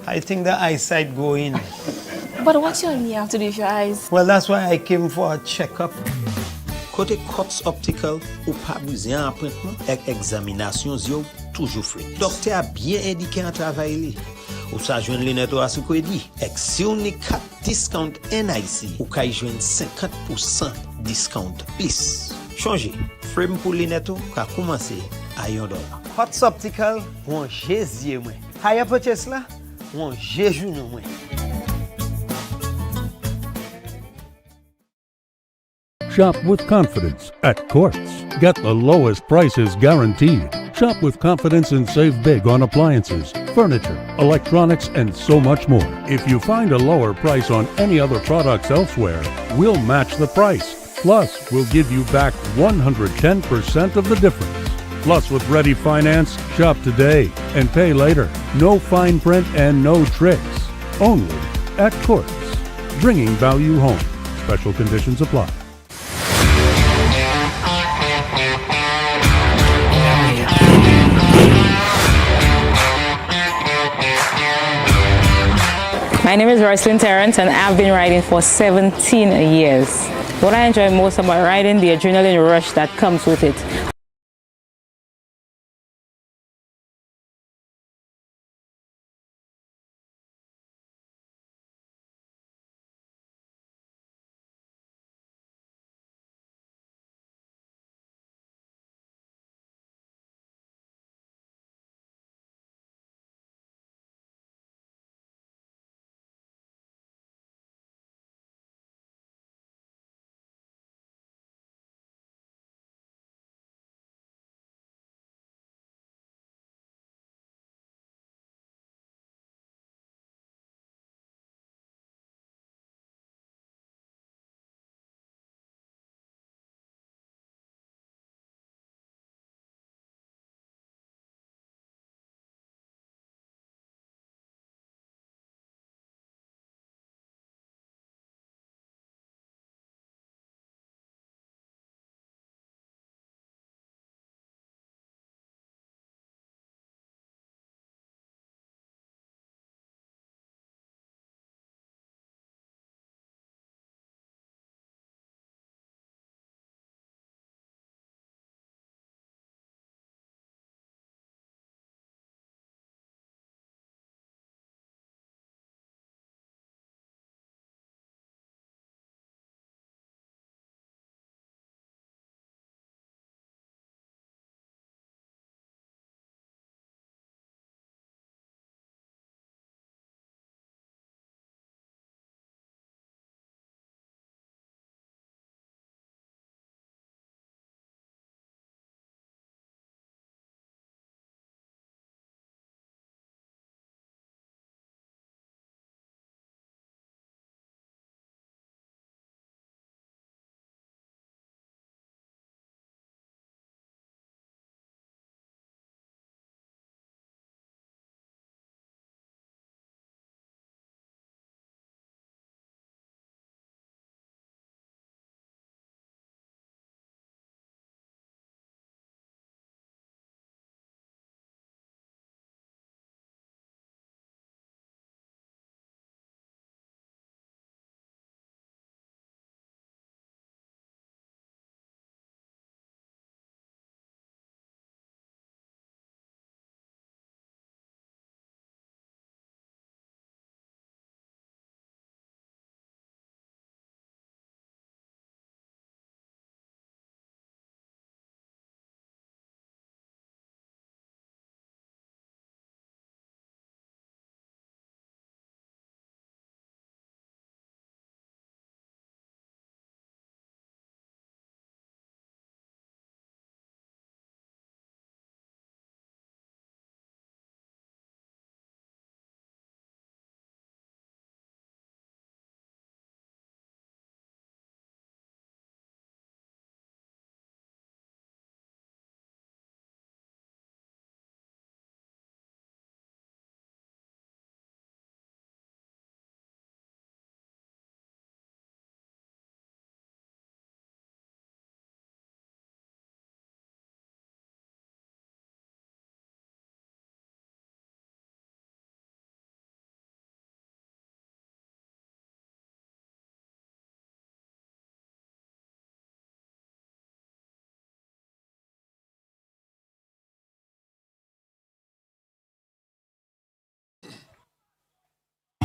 I think the eyesight go in. But what's your knee have to do with your eyes? Well, that's why I came for a checkup. Côté Cots Optical, ou pas besoin appointment, avec examination yo toujours free. Docteur a bien indiqué un travail. Ou sa joindre lunettes ou asiko dit, avec si on est 4 discount NIC, ou kay joindre 50% discount plus. Changer, frame pour lunettes ou ka commencer à $1. Cots Optical, on jésus moi. Haya purchase là, on jésus nous moi. Shop with confidence at Quartz. Get the lowest prices guaranteed. Shop with confidence and save big on appliances, furniture, electronics, and so much more. If you find a lower price on any other products elsewhere, we'll match the price. Plus, we'll give you back 110% of the difference. Plus, with Ready Finance, shop today and pay later. No fine print and no tricks. Only at Quartz. Bringing value home. Special conditions apply. My name is Roycelyn Terrence and I've been riding for 17 years. What I enjoy most about riding, the adrenaline rush that comes with it.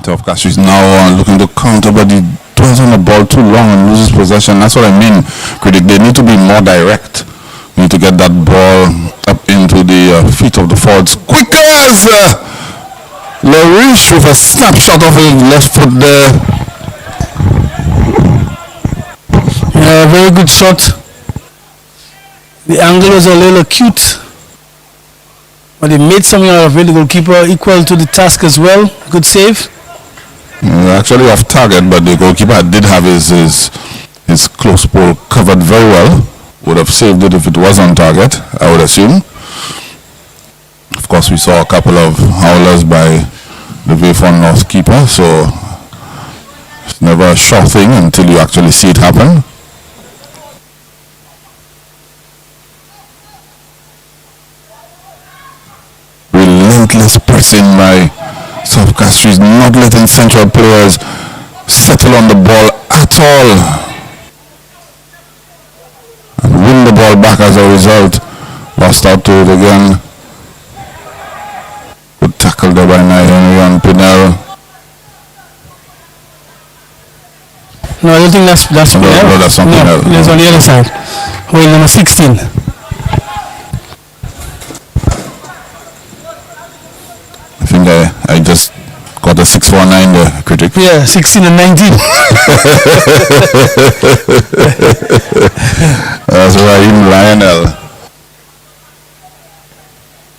South Castries now looking to counter, but he dwells on the ball too long and loses possession. That's what I mean, critic. They need to be more direct. We need to get that ball up into the feet of the forwards quicker as Larish with a snapshot of his left foot there. Yeah, very good shot. The angle was a little acute, but he made something out of it. The goalkeeper equal to the task as well. Good save. Actually off target, but the goalkeeper did have his close ball covered very well. Would have saved it if it was on target, I would assume. Of course, we saw a couple of howlers by the Vayfon North keeper, so it's never a sure thing until you actually see it happen. Relentless pressing by South Castries, not letting central players settle on the ball at all and win the ball back as a result. Lost out to it again. Good tackle there by Nigerian Pinel. No, I don't think that's Pinel. No, that's not Pinel. It's on the other side. Well, number 16. I think I just got a 649 there, critic. Yeah, 16 and 19. That's Raheem Lionel.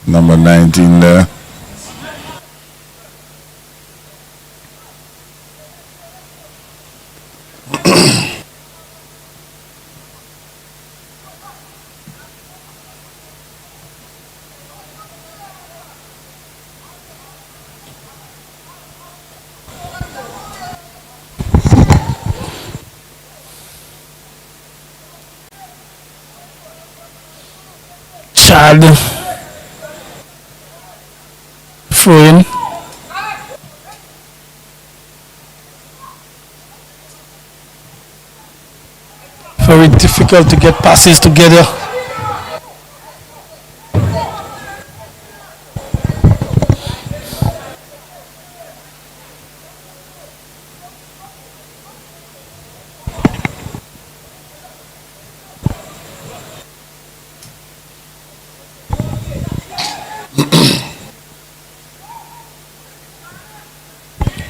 Number 19 there. Chad. Throwing. Very difficult to get passes together.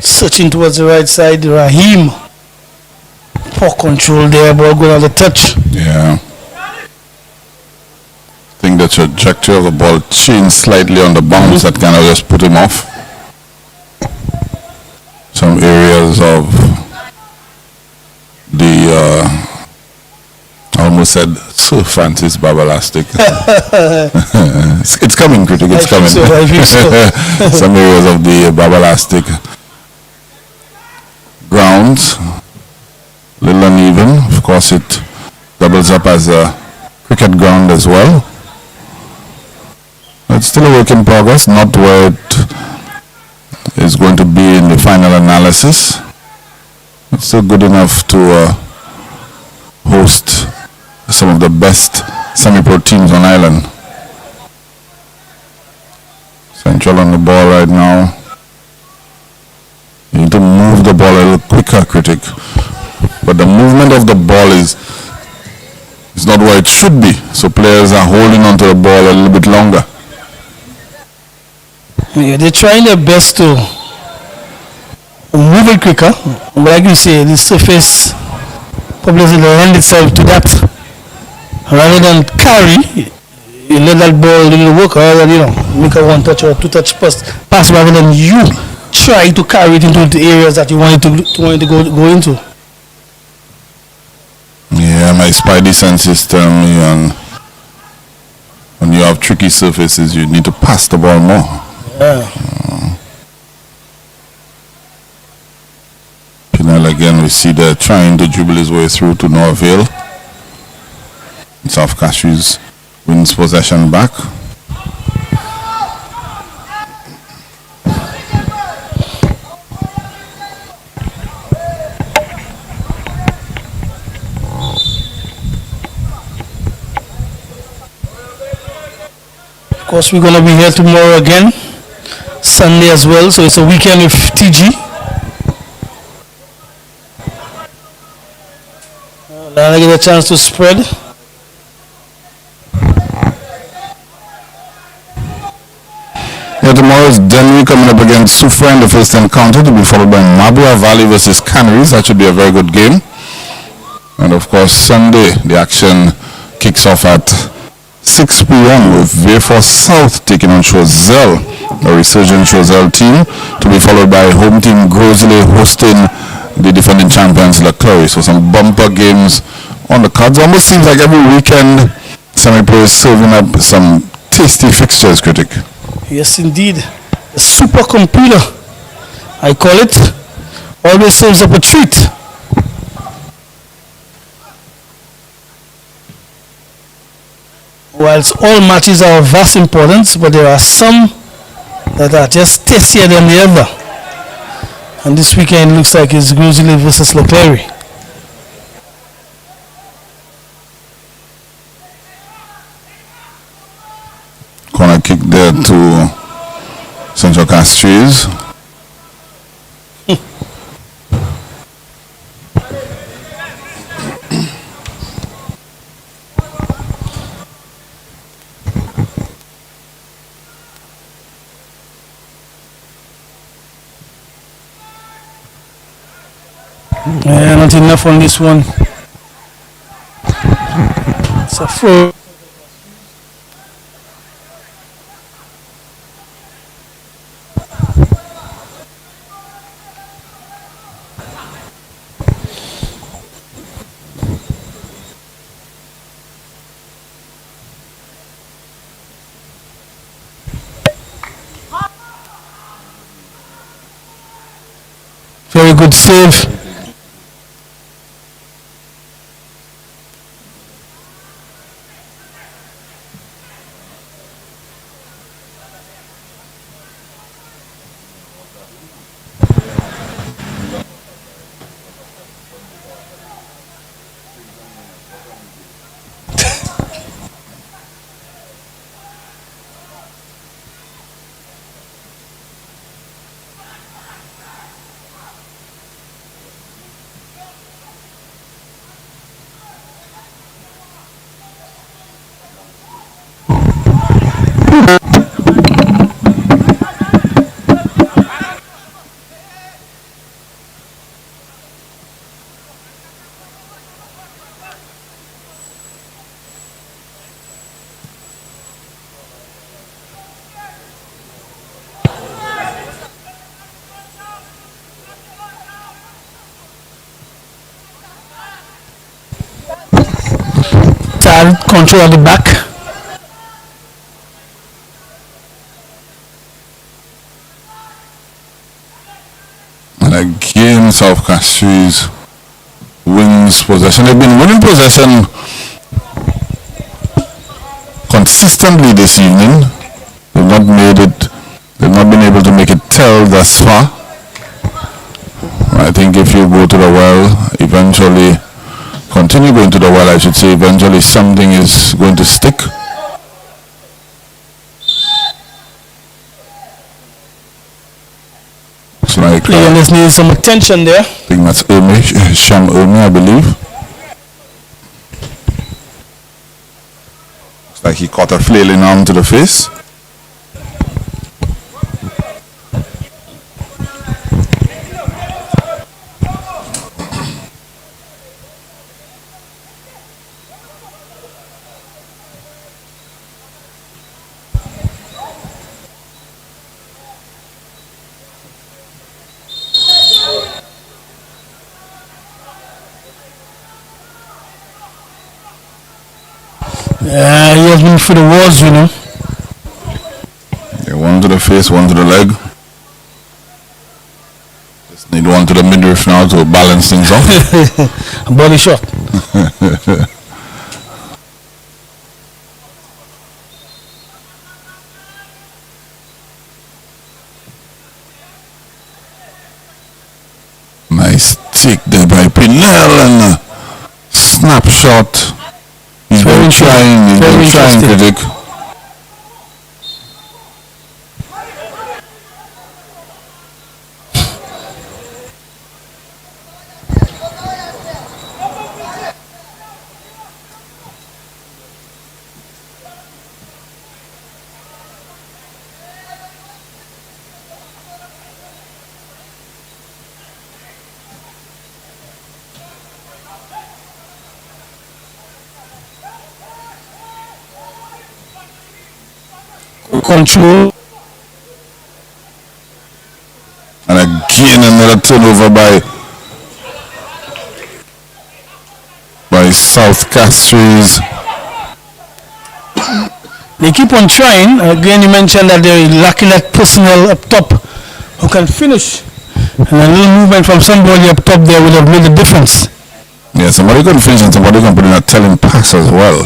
Searching towards the right side, Raheem. Poor control there, ball going on the touch. Yeah. I think the trajectory of the ball changed slightly on the bounce. That kind of just put him off. Some areas of the I almost said Sir Francis Babalastic. It's coming, critic. It's coming. I think so. Some areas of the Babalastic grounds, little uneven. Of course, it doubles up as a cricket ground as well. It's still a work in progress, not where it is going to be in the final analysis. It's still good enough to host some of the best semi-pro teams on island. Central on the ball right now. You need to move the ball a little quicker, critic. But the movement of the ball is not where it should be. So players are holding onto the ball a little bit longer. Yeah, they're trying their best to move it quicker. But like you say, the surface probably will lend itself to that. Rather than carry, you let that ball work, or make a one touch or two touch pass rather than you try to carry it into the areas that you want it to go into. Yeah, my spidey senses tell me when you have tricky surfaces, you need to pass the ball more. Yeah. Pinel again, we see there trying to dribble his way through to no avail. South Castries wins possession back. Of course, we're going to be here tomorrow again, Sunday as well, so it's a weekend with TG. I get a chance to spread. Yeah, tomorrow is Denry coming up against Sufra in the first encounter, to be followed by Mabua Valley versus Canaries. That should be a very good game. And of course, Sunday, the action kicks off at 6 p.m. with Vayfor South taking on Choiseul, a resurgent Choiseul team, to be followed by home team Grosley hosting the defending champions Leclerc. So some bumper games on the cards. Almost seems like every weekend Semi-Pro is serving up some tasty fixtures, Critic. Yes, indeed. The supercomputer, I call it, always serves up a treat. Whilst all matches are of vast importance, but there are some that are just tastier than the other. And this weekend looks like it's Grizzly versus Leclerc. Corner kick there to Central Castries. Not enough on this one. It's a throw. Very good save. Control at the back. And again, South Castries wins possession. They've been winning possession consistently this evening. They've not been able to make it tell thus far. I think if you go to the well, eventually continue going to the well, I should say, eventually something is going to stick. So like, Players need some attention there. I think that's Sham Ermi, I believe. Looks like he caught a flailing arm to the face. He has been through the walls, you know. Yeah, one to the face, one to the leg. Just need one to the midriff now to balance things off. Body shot. Nice take there by Pinel and a snapshot. He's been trying, Critic. Control. And again another turnover by South Castries. They keep on trying. Again, you mentioned that they're lacking that personnel up top who can finish. And a little movement from somebody up top there would have made a difference. Yeah, somebody can finish and somebody can put in a telling pass as well.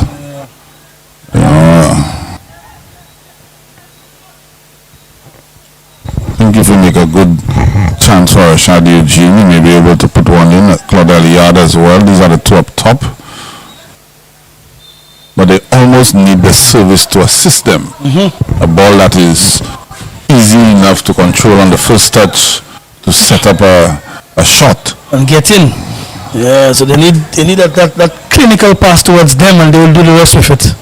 I think if you make a good chance for Shadi Eugene, you may be able to put one in at Claudel Yard as well. These are the two up top. But they almost need the service to assist them. A ball that is easy enough to control on the first touch to set up a shot. And get in. Yeah, so they need that clinical pass towards them and they will do the rest of it.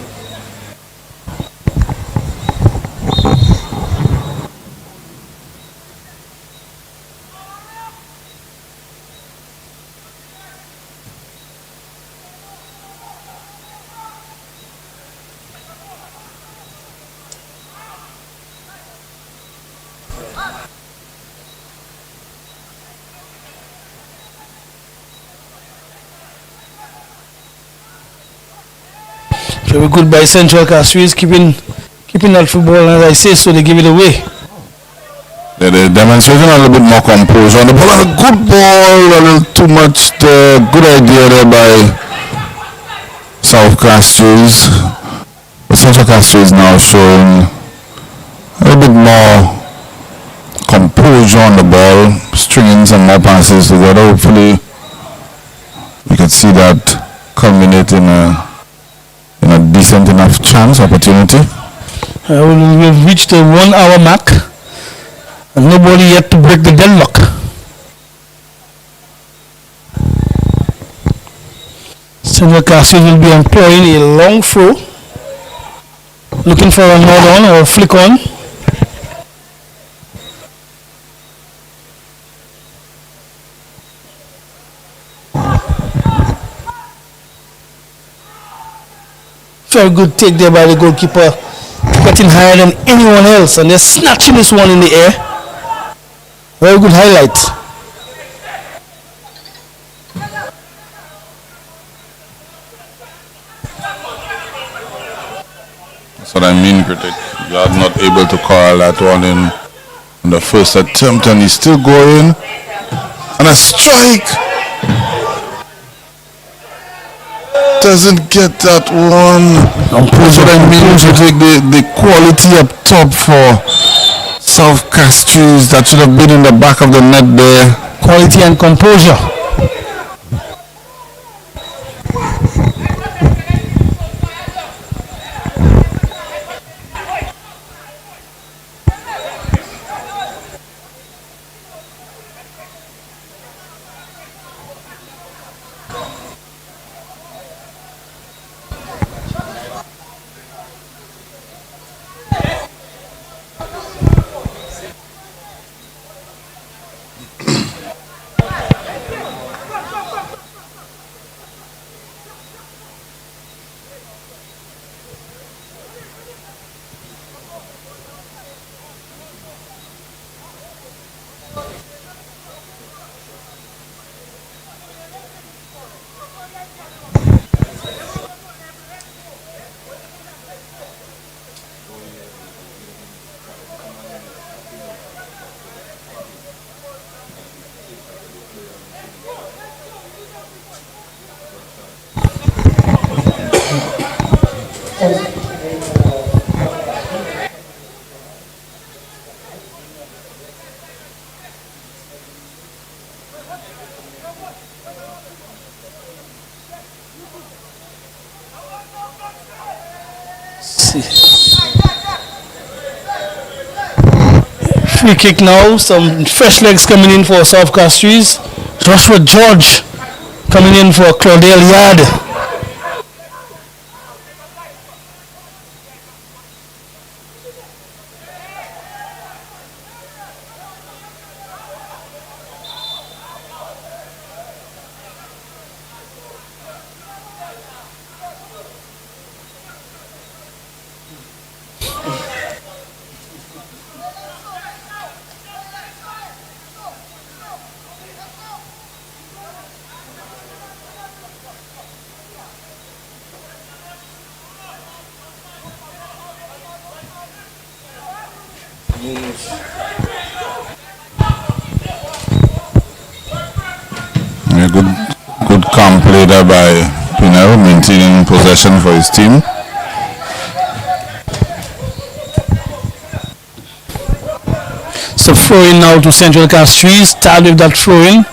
Very good by Central Castries, keeping that football, and as I say so, they give it away. They're demonstrating a little bit more composure on the ball. A good ball, a little too much. The good idea there by South Castries. But Central Castries now showing a little bit more composure on the ball, stringing some more passes together. Hopefully, we can see that culminate in a decent enough chance, opportunity. We've reached the 1 hour mark and nobody yet to break the deadlock. Central Castries will be employing a long throw, looking for a nod on or a flick on. Very good take there by the goalkeeper, getting higher than anyone else, and they're snatching this one in the air. Very good highlight. That's what I mean, critic. You are not able to call that one in the first attempt, and he's still going. And a strike! Doesn't get that one. That's what I mean, critic. The quality up top for South Castries that should have been in the back of the net there. Quality and composure. Free kick now, some fresh legs coming in for South Castries. Joshua George coming in for Claudel Yard. A good calm play there by Pinero, maintaining possession for his team. So throw in now to Central Castries. Start with that throw in.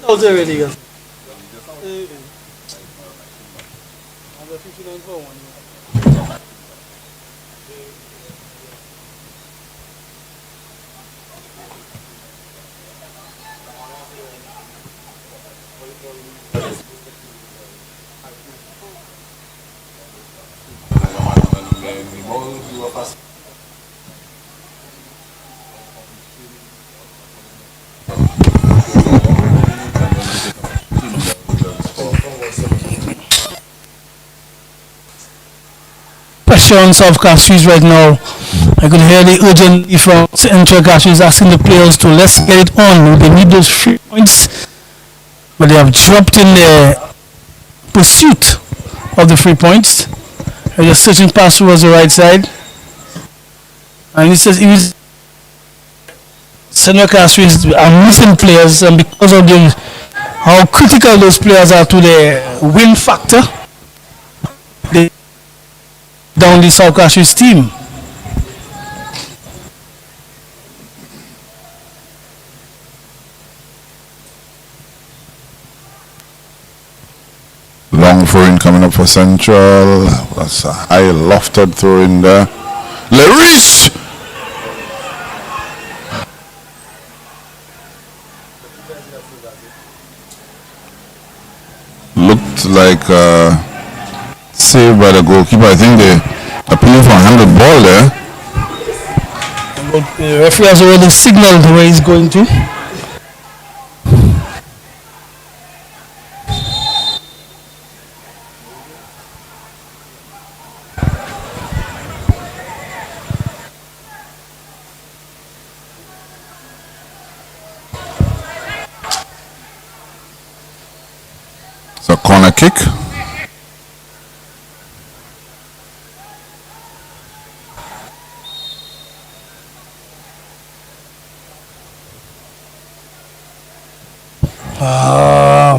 How's it ready, guys? Pressure on South Castries right now. I could hear the urgency from Central Castries asking the players to let's get it on. They need those 3 points, but they have dropped in their pursuit of the 3 points. They're just searching past towards the right side, and it says even Central Castries are missing players, and because of how critical those players are to their win factor, they down the South Castries team. Long throw in coming up for Central. That's a high lofted throw in there. Lerish! Looked like saved by the goalkeeper. I think they appealed for a handed ball there. But the referee has already signaled where he's going to. It's a corner kick.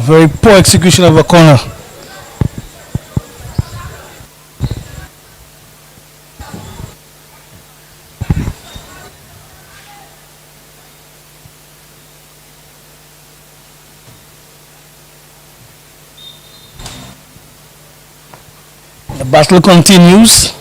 Very poor execution of a corner. The battle continues.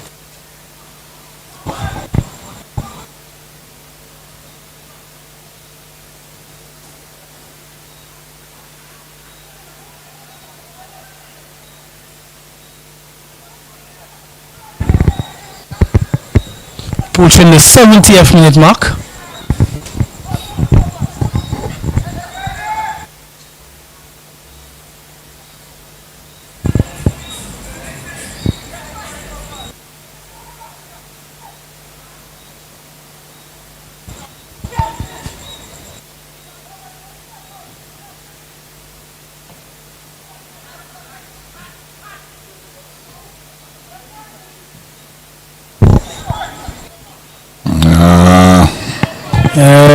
Approaching the 70th minute mark.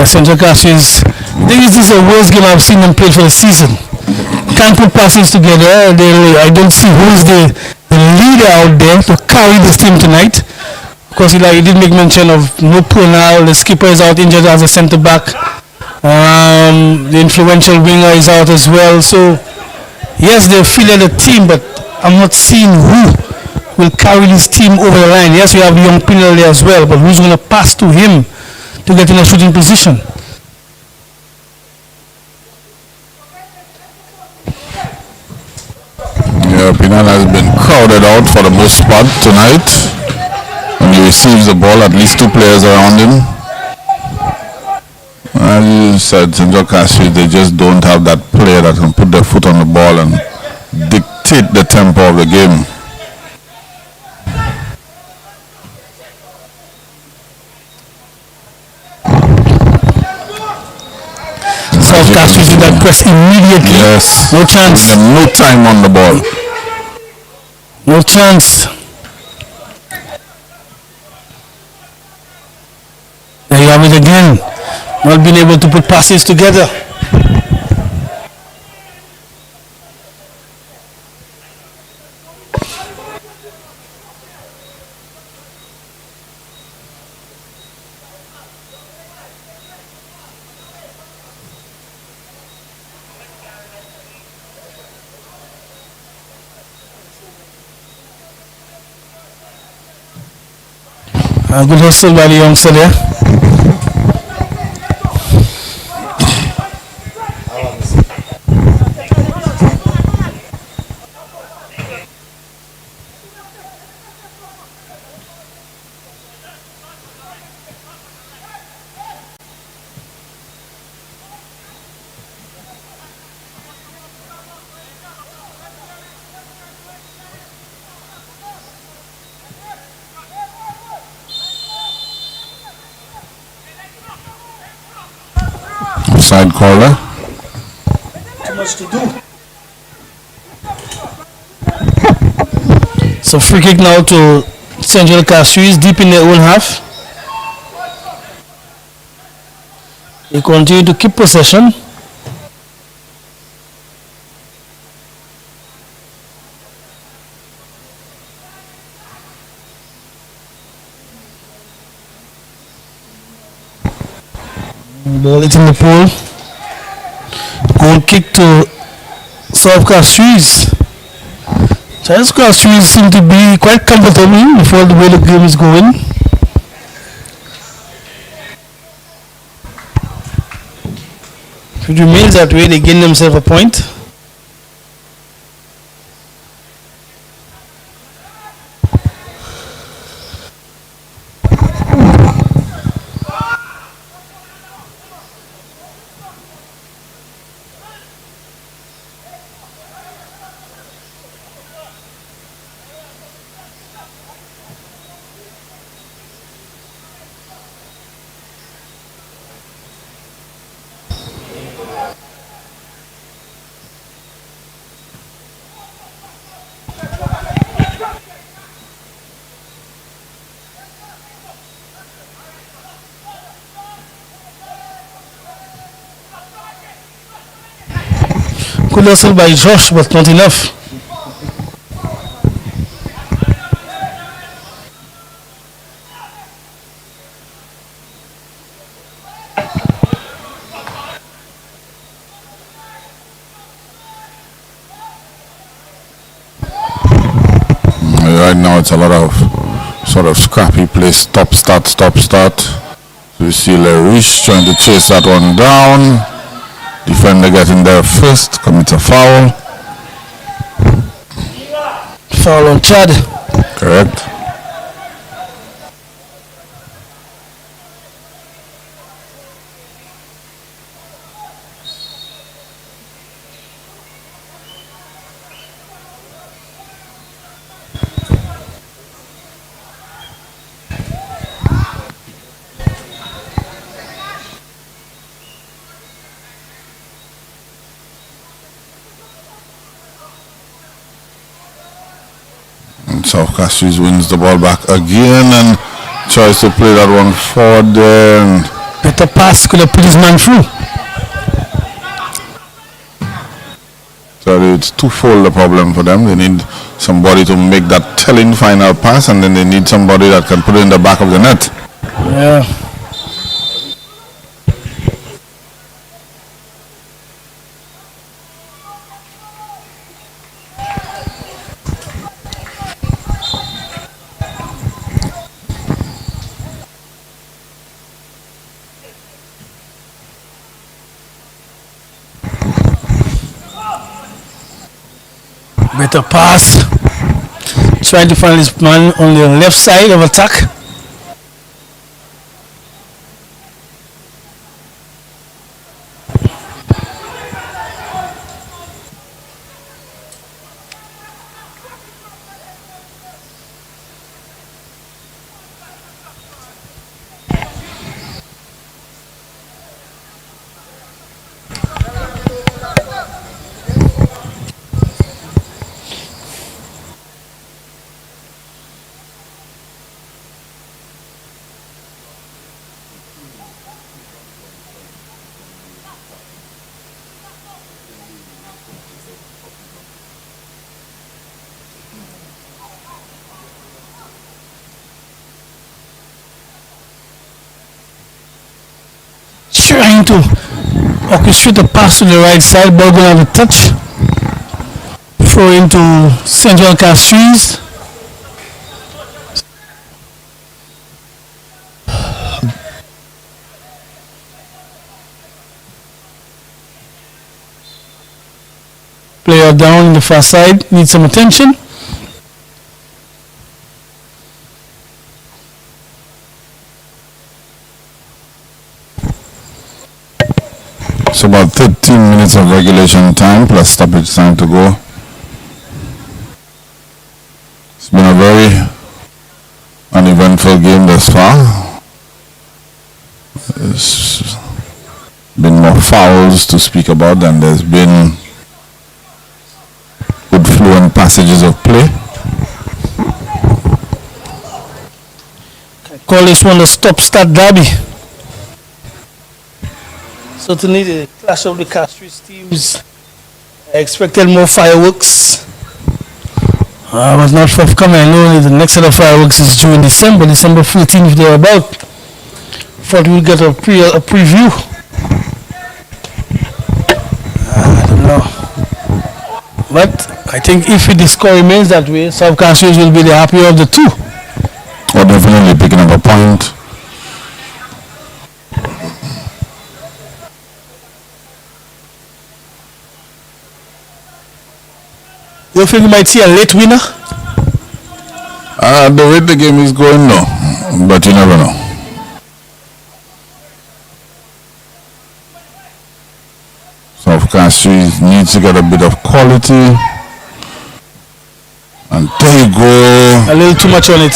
Central Castries. This is the worst game I've seen them play for the season. Can't put passes together. I don't see who is the leader out there to carry this team tonight. Because he did make mention of no Purnal, the skipper is out injured as a centre back. The influential winger is out as well. So yes, they fielded the team, but I'm not seeing who will carry this team over the line. Yes, we have young Pinel there as well, but who's going to pass to him to get in a shooting position? Yeah, Pinal has been crowded out for the most part tonight. When he receives the ball, at least 2 players around him. As you said, Central Castries, they just don't have that player that can put their foot on the ball and dictate the tempo of the game. South Castries did that press immediately. Yes. No chance. No time on the ball. No chance. There you have it again. Not being able to put passes together. Good hustle by the youngster there. Side caller. Too much to do. So free kick now to Central Castries, deep in their own half. They continue to keep possession. Ball is in the pool. Goal kick to South Castries. South Castries seem to be quite comfortable before the way the game is going. If it remains that way, they gain themselves a point. Good hustle by Josh, but not enough. Right now it's a lot of sort of scrappy play, stop, start, stop, start. So you see LaRiche trying to chase that one down. Defender getting there first, commits a foul. Foul on Chad. Correct. South Castries wins the ball back again and tries to play that one forward there. And Better pass could have put his man through. So it's twofold the problem for them. They need somebody to make that telling final pass, and then they need somebody that can put it in the back of the net. Yeah. Better pass. Trying to find his man on the left side of attack. Trying to orchestrate a pass to the right side, ball going to have a touch. Throw into Central Castries. Player down in the far side, needs some attention. So about 13 minutes of regulation time plus stoppage time to go. It's been a very uneventful game thus far. There's been more fouls to speak about than there's been good fluent passages of play. Call this one the stop-start derby. Certainly the clash of the Castries teams. I expected more fireworks. Was not forthcoming. I know the next set of fireworks is due in December 14th thereabout. Thought we'd get a preview. I don't know. But I think if the score remains that way, South Castries will be the happier of the two. Or definitely picking up a point. You think you might see a late winner? The way the game is going, no. But you never know. South Castries needs to get a bit of quality. And there you go. A little too much on it.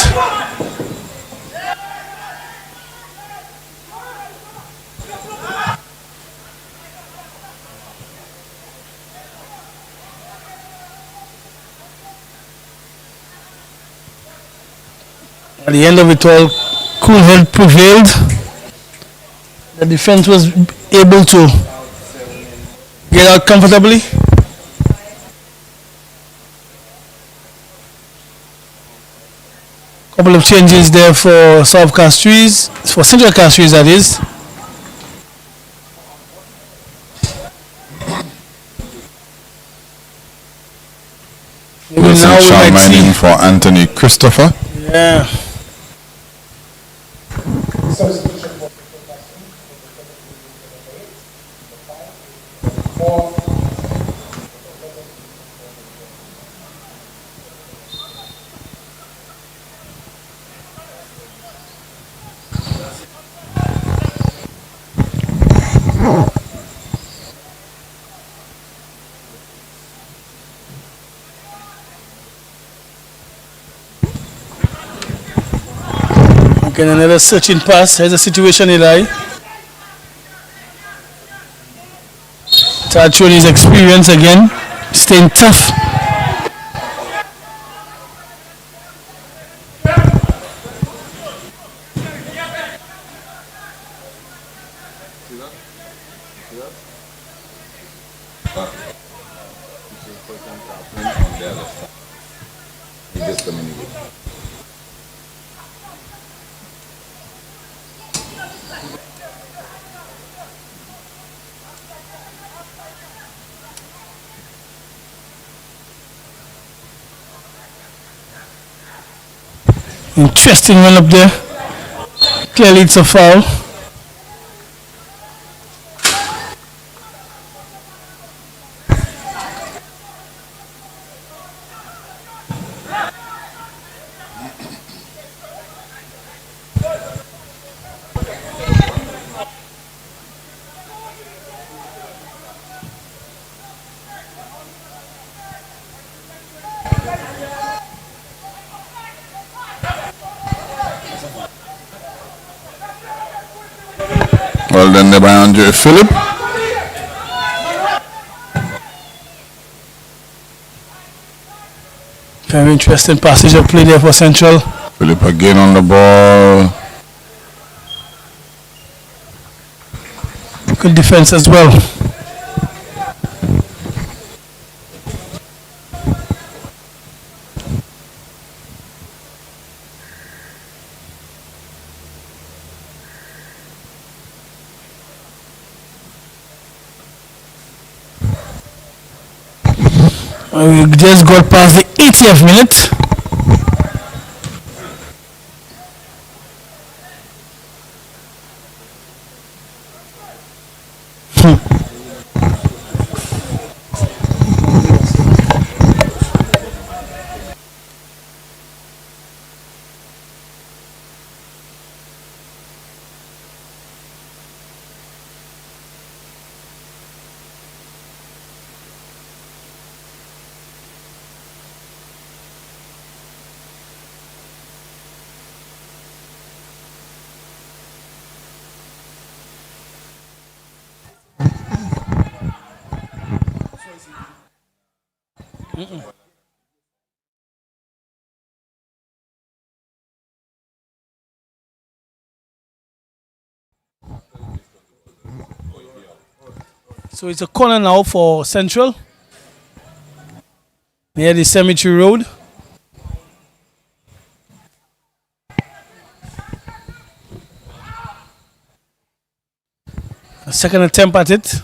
At the end of it all, cool head prevailed. The defense was able to get out comfortably. Couple of changes there for South Castries, for Central Castries that is. Maybe now we might see for Anthony Christopher. Yeah. Again, another searching pass. Here's a situation, Eli. Tad showing his experience again, staying tough. Interesting one up there. Clearly it's a foul. Well done there by Andre Phillip. Very interesting passage of play there for Central. Phillip again on the ball. Good defense as well. We just got past the 80th minute. So it's a corner now for Central near the Cemetery Road. A second attempt at it.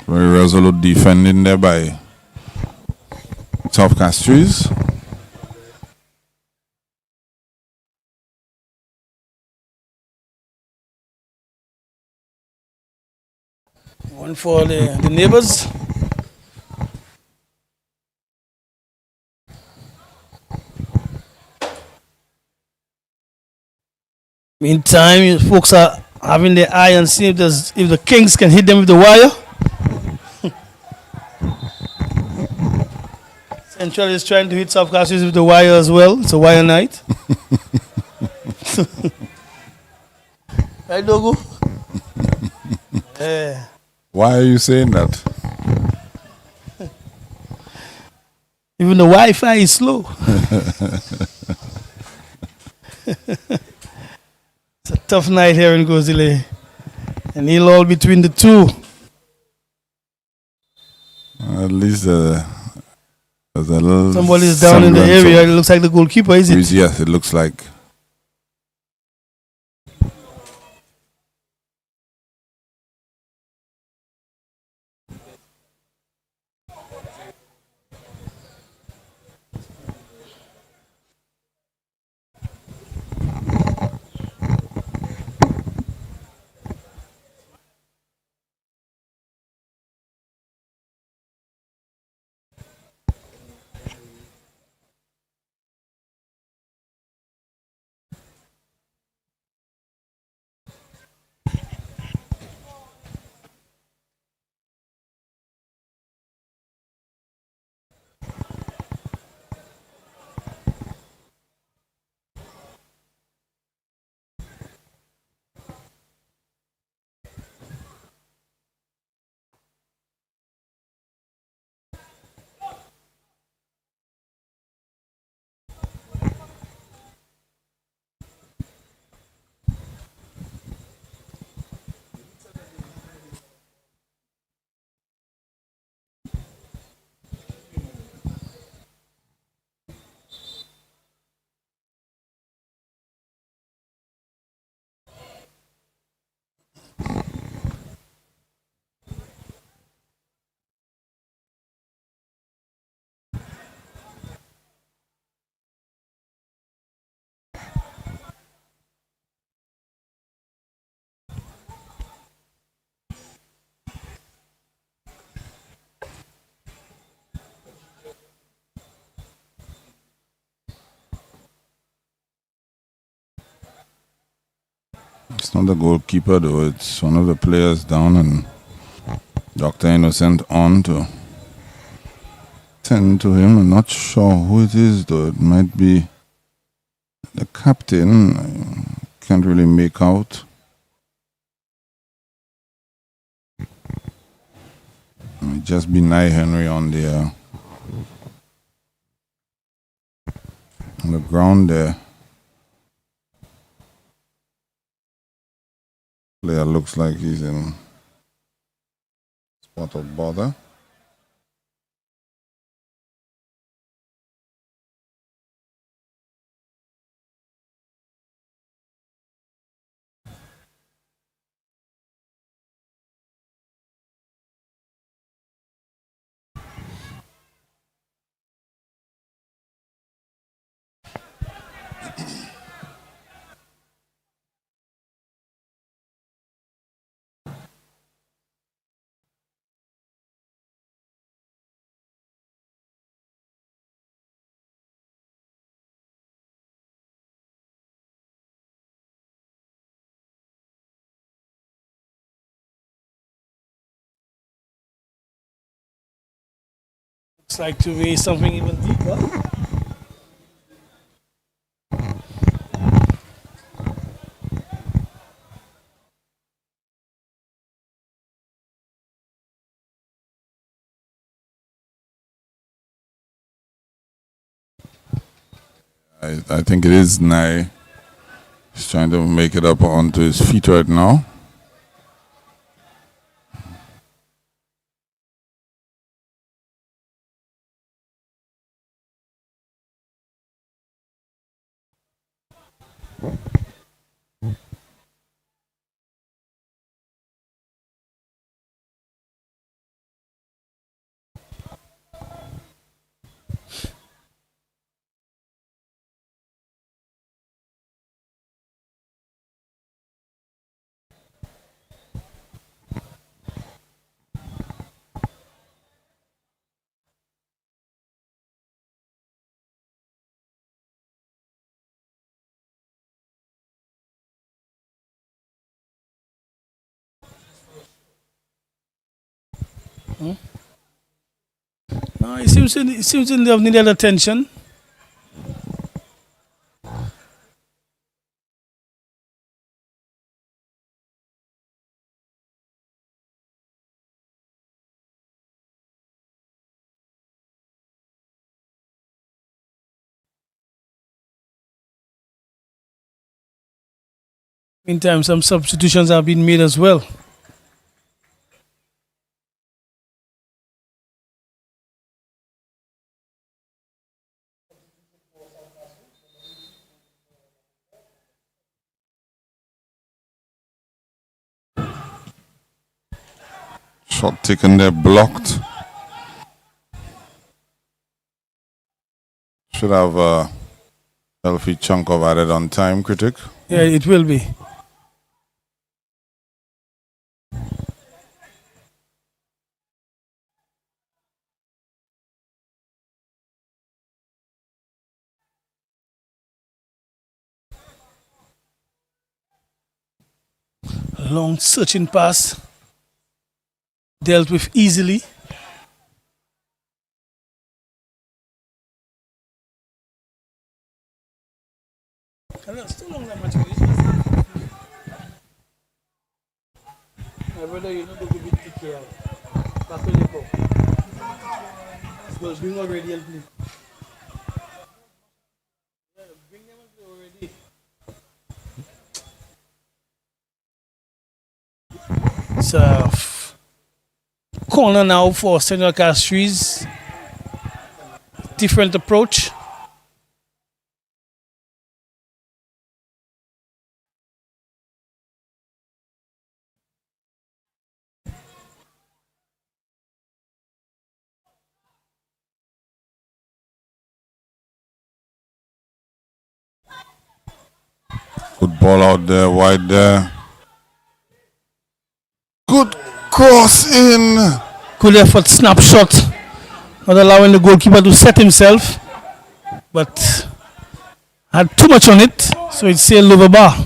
Very resolute defending there by South Castries. One for the neighbors. Meantime, folks are having their eye and see if the Kings can hit them with the wire. Central is trying to hit South Castries with the wire as well. It's a wire night. Right, Dogo? Yeah. Why are you saying that? Even the Wi-Fi is slow. It's a tough night here in Gozile. And he'll all between the two. At least there's a little. Somebody's down in the area. It looks like the goalkeeper, is it? Yes, it looks like. It's not the goalkeeper though, it's one of the players down, and Dr. Innocent on to tend to him. I'm not sure who it is though. It might be the captain. I can't really make out. It might just be Nye Henry on the ground there. Player looks like he's in spot of bother. Looks like to be something even deeper. I think it is Nye. He's trying to make it up onto his feet right now. No, it seems to have needed attention. Meantime, some substitutions have been made as well. Shot taken there, blocked. Should have a healthy chunk of added on time, critic. Yeah, it will be. Long searching pass, dealt with easily. My brother, you know the good bit care. Back to the well, bring already help me. Bring them already. So, corner now for Central Castries. Different approach. Good ball out there, wide there. Good cross in. Good effort, snapshot. Not allowing the goalkeeper to set himself. But had too much on it, so it sailed over bar.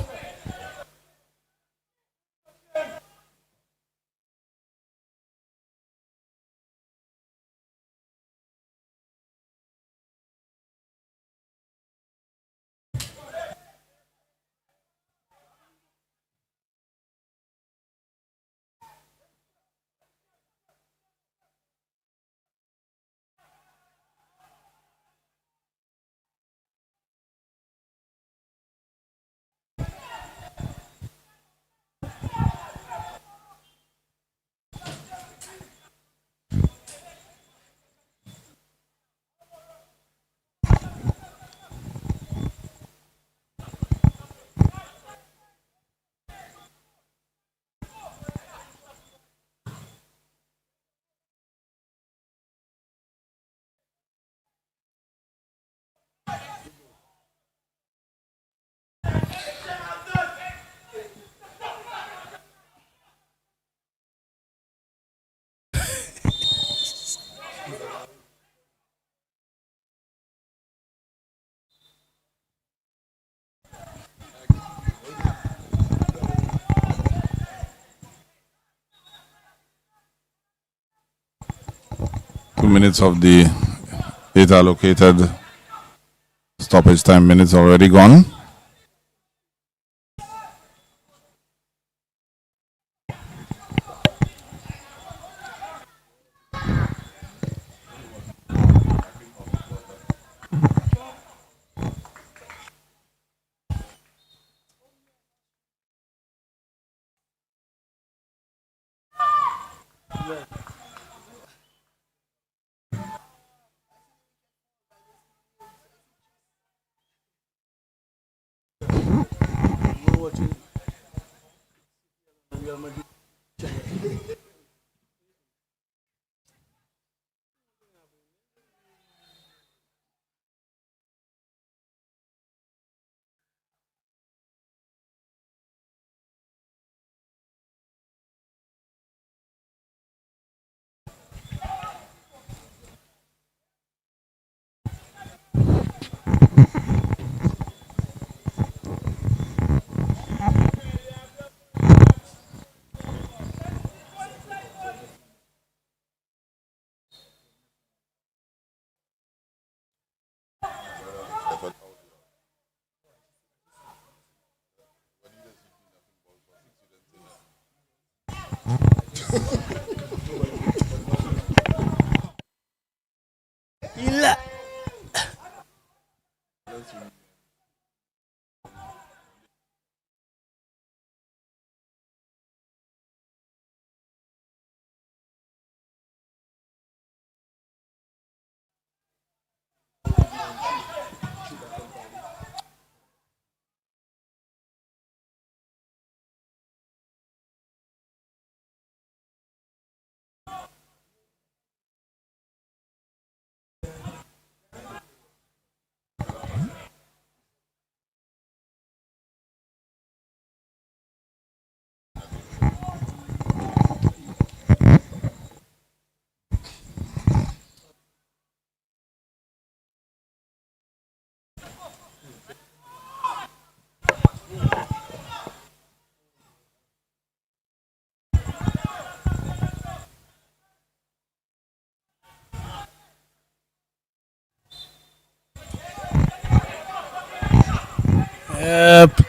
minutes of the 8 allocated stoppage time minutes already gone.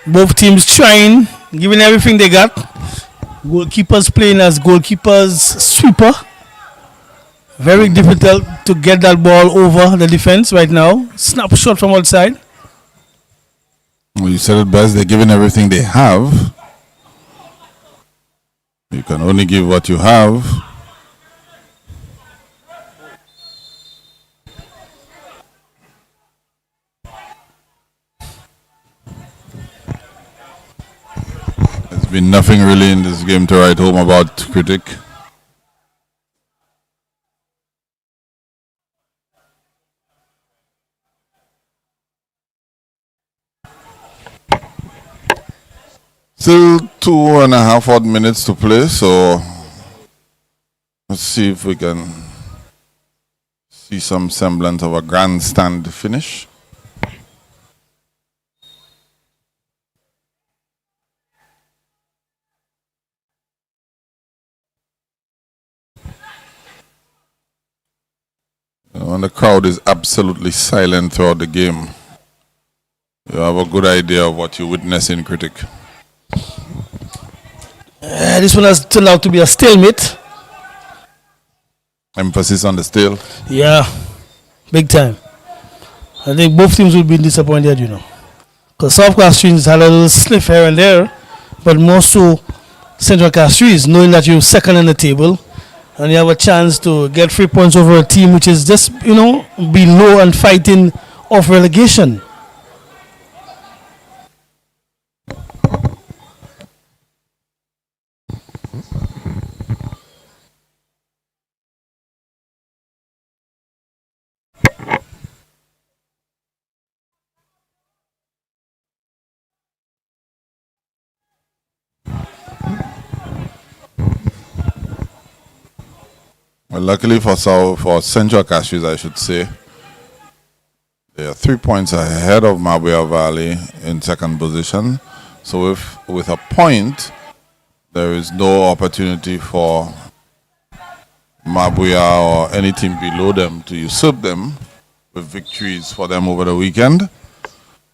Both teams trying, giving everything they got. Goalkeepers playing as goalkeepers sweeper. Very difficult to get that ball over the defense right now. Snap shot from outside. Well, you said it best. They're giving everything they have. You can only give what you have. There's been nothing really in this game to write home about, critic. Still 2.5 odd minutes to play, so let's see if we can see some semblance of a grandstand finish. When the crowd is absolutely silent throughout the game, you have a good idea of what you witness in critic. This one has turned out to be a stalemate. Emphasis on the still. Yeah, big time. I think both teams will be disappointed, you know. Because South Castries had a little sniff here and there, but more so Central Castries, knowing that you're second in the table and you have a chance to get 3 points over a team which is just, you know, below and fighting off relegation. Well, luckily for Central Castries, I should say, they are 3 points ahead of Mabea Valley in second position. So with a point, there is no opportunity for Mabuya or any team below them to usurp them with victories for them over the weekend.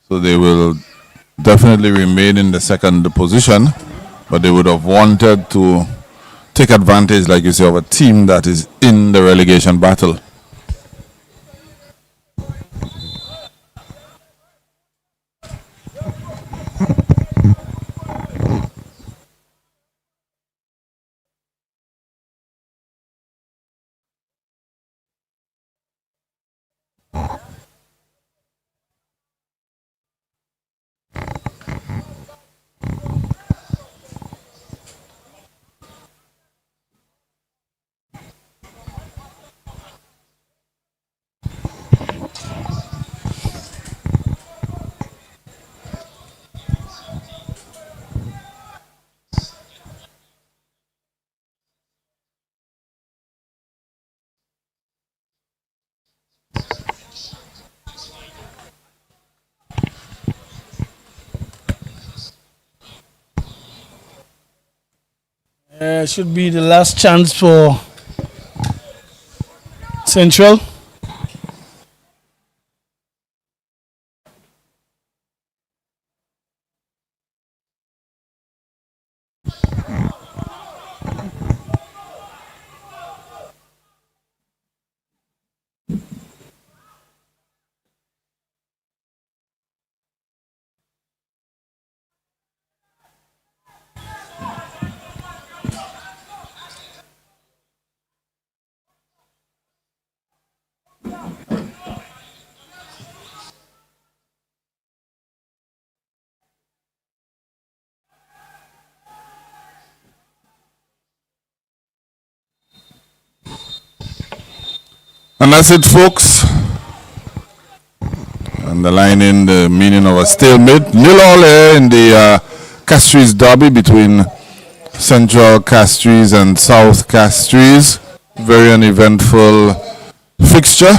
So they will definitely remain in the second position, but they would have wanted to take advantage, like you say, of a team that is in the relegation battle. Should be the last chance for Central. And that's it, folks. Underlining the meaning of a stalemate. 0-0 in the Castries derby between Central Castries and South Castries. Very uneventful fixture.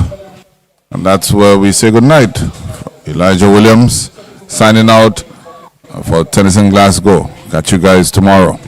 And that's where we say goodnight. Elijah Williams signing out for Tennyson Glasgow. Catch you guys tomorrow.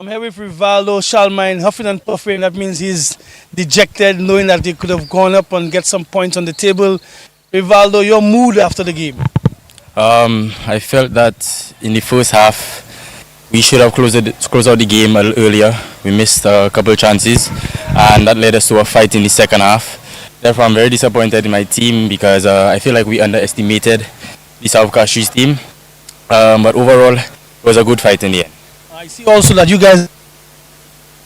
I'm here with Rivaldo, Shalmine, huffing and puffing. That means he's dejected, knowing that he could have gone up and get some points on the table. Rivaldo, your mood after the game? I felt that in the first half, we should have closed out the game a little earlier. We missed a couple of chances, and that led us to a fight in the second half. Therefore, I'm very disappointed in my team because I feel like we underestimated the South Castries team. But overall, it was a good fight in the end. I see also that you guys,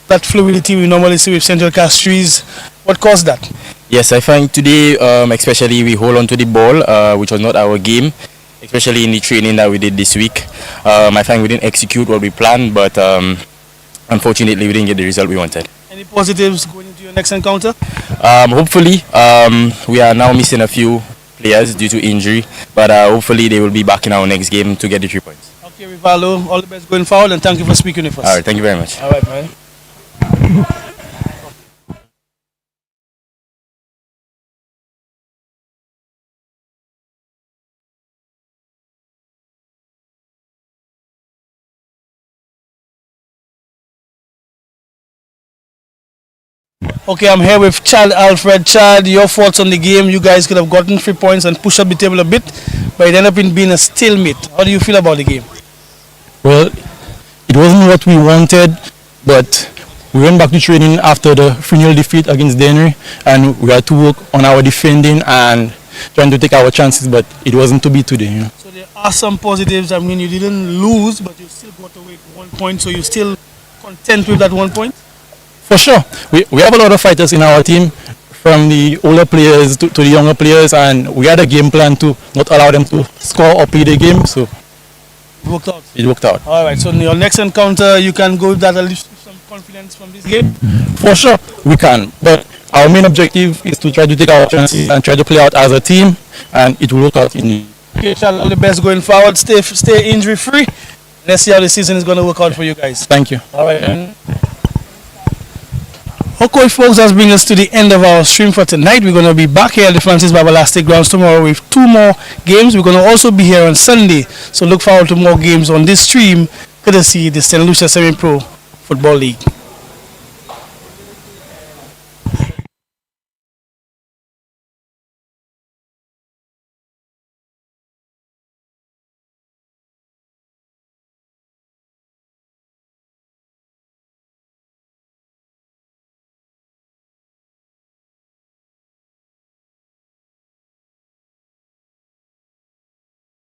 that fluidity we normally see with Central Castries. What caused that? Yes, I find today, especially we hold on to the ball, which was not our game, especially in the training that we did this week. I find we didn't execute what we planned, but unfortunately we didn't get the result we wanted. Any positives going into your next encounter? Hopefully, we are now missing a few players due to injury, but hopefully they will be back in our next game to get the 3 points. Okay, Rivaldo, all the best going forward, and thank you for speaking with us. All right, thank you very much. All right, man. Okay, I'm here with Chad Alfred. Chad, your thoughts on the game? You guys could have gotten 3 points and pushed up the table a bit, but it ended up in being a stalemate. How do you feel about the game? Well, it wasn't what we wanted, but we went back to training after the 3-0 defeat against Dennery, and we had to work on our defending and trying to take our chances, but it wasn't to be today. You know. So there are some positives. I mean, you didn't lose, but you still got away with 1 point, so you're still content with that 1 point? For sure. We have a lot of fighters in our team, from the older players to the younger players, and we had a game plan to not allow them to score or play the game, so it worked out. It worked out. All right, so in your next encounter, you can go with that at least with some confidence from this game? For sure, we can. But our main objective is to try to take our chances and try to play out as a team, and it will work out in the end. Okay, Charles, all the best going forward. Stay injury free. Let's see how the season is going to work out for you guys. Thank you. All right. Okay, folks, that's bringing us to the end of our stream for tonight. We're going to be back here at the Francis Babalastic Grounds tomorrow with 2 more games. We're going to also be here on Sunday, so look forward to more games on this stream, courtesy the St. Lucia Semi-Pro Football League.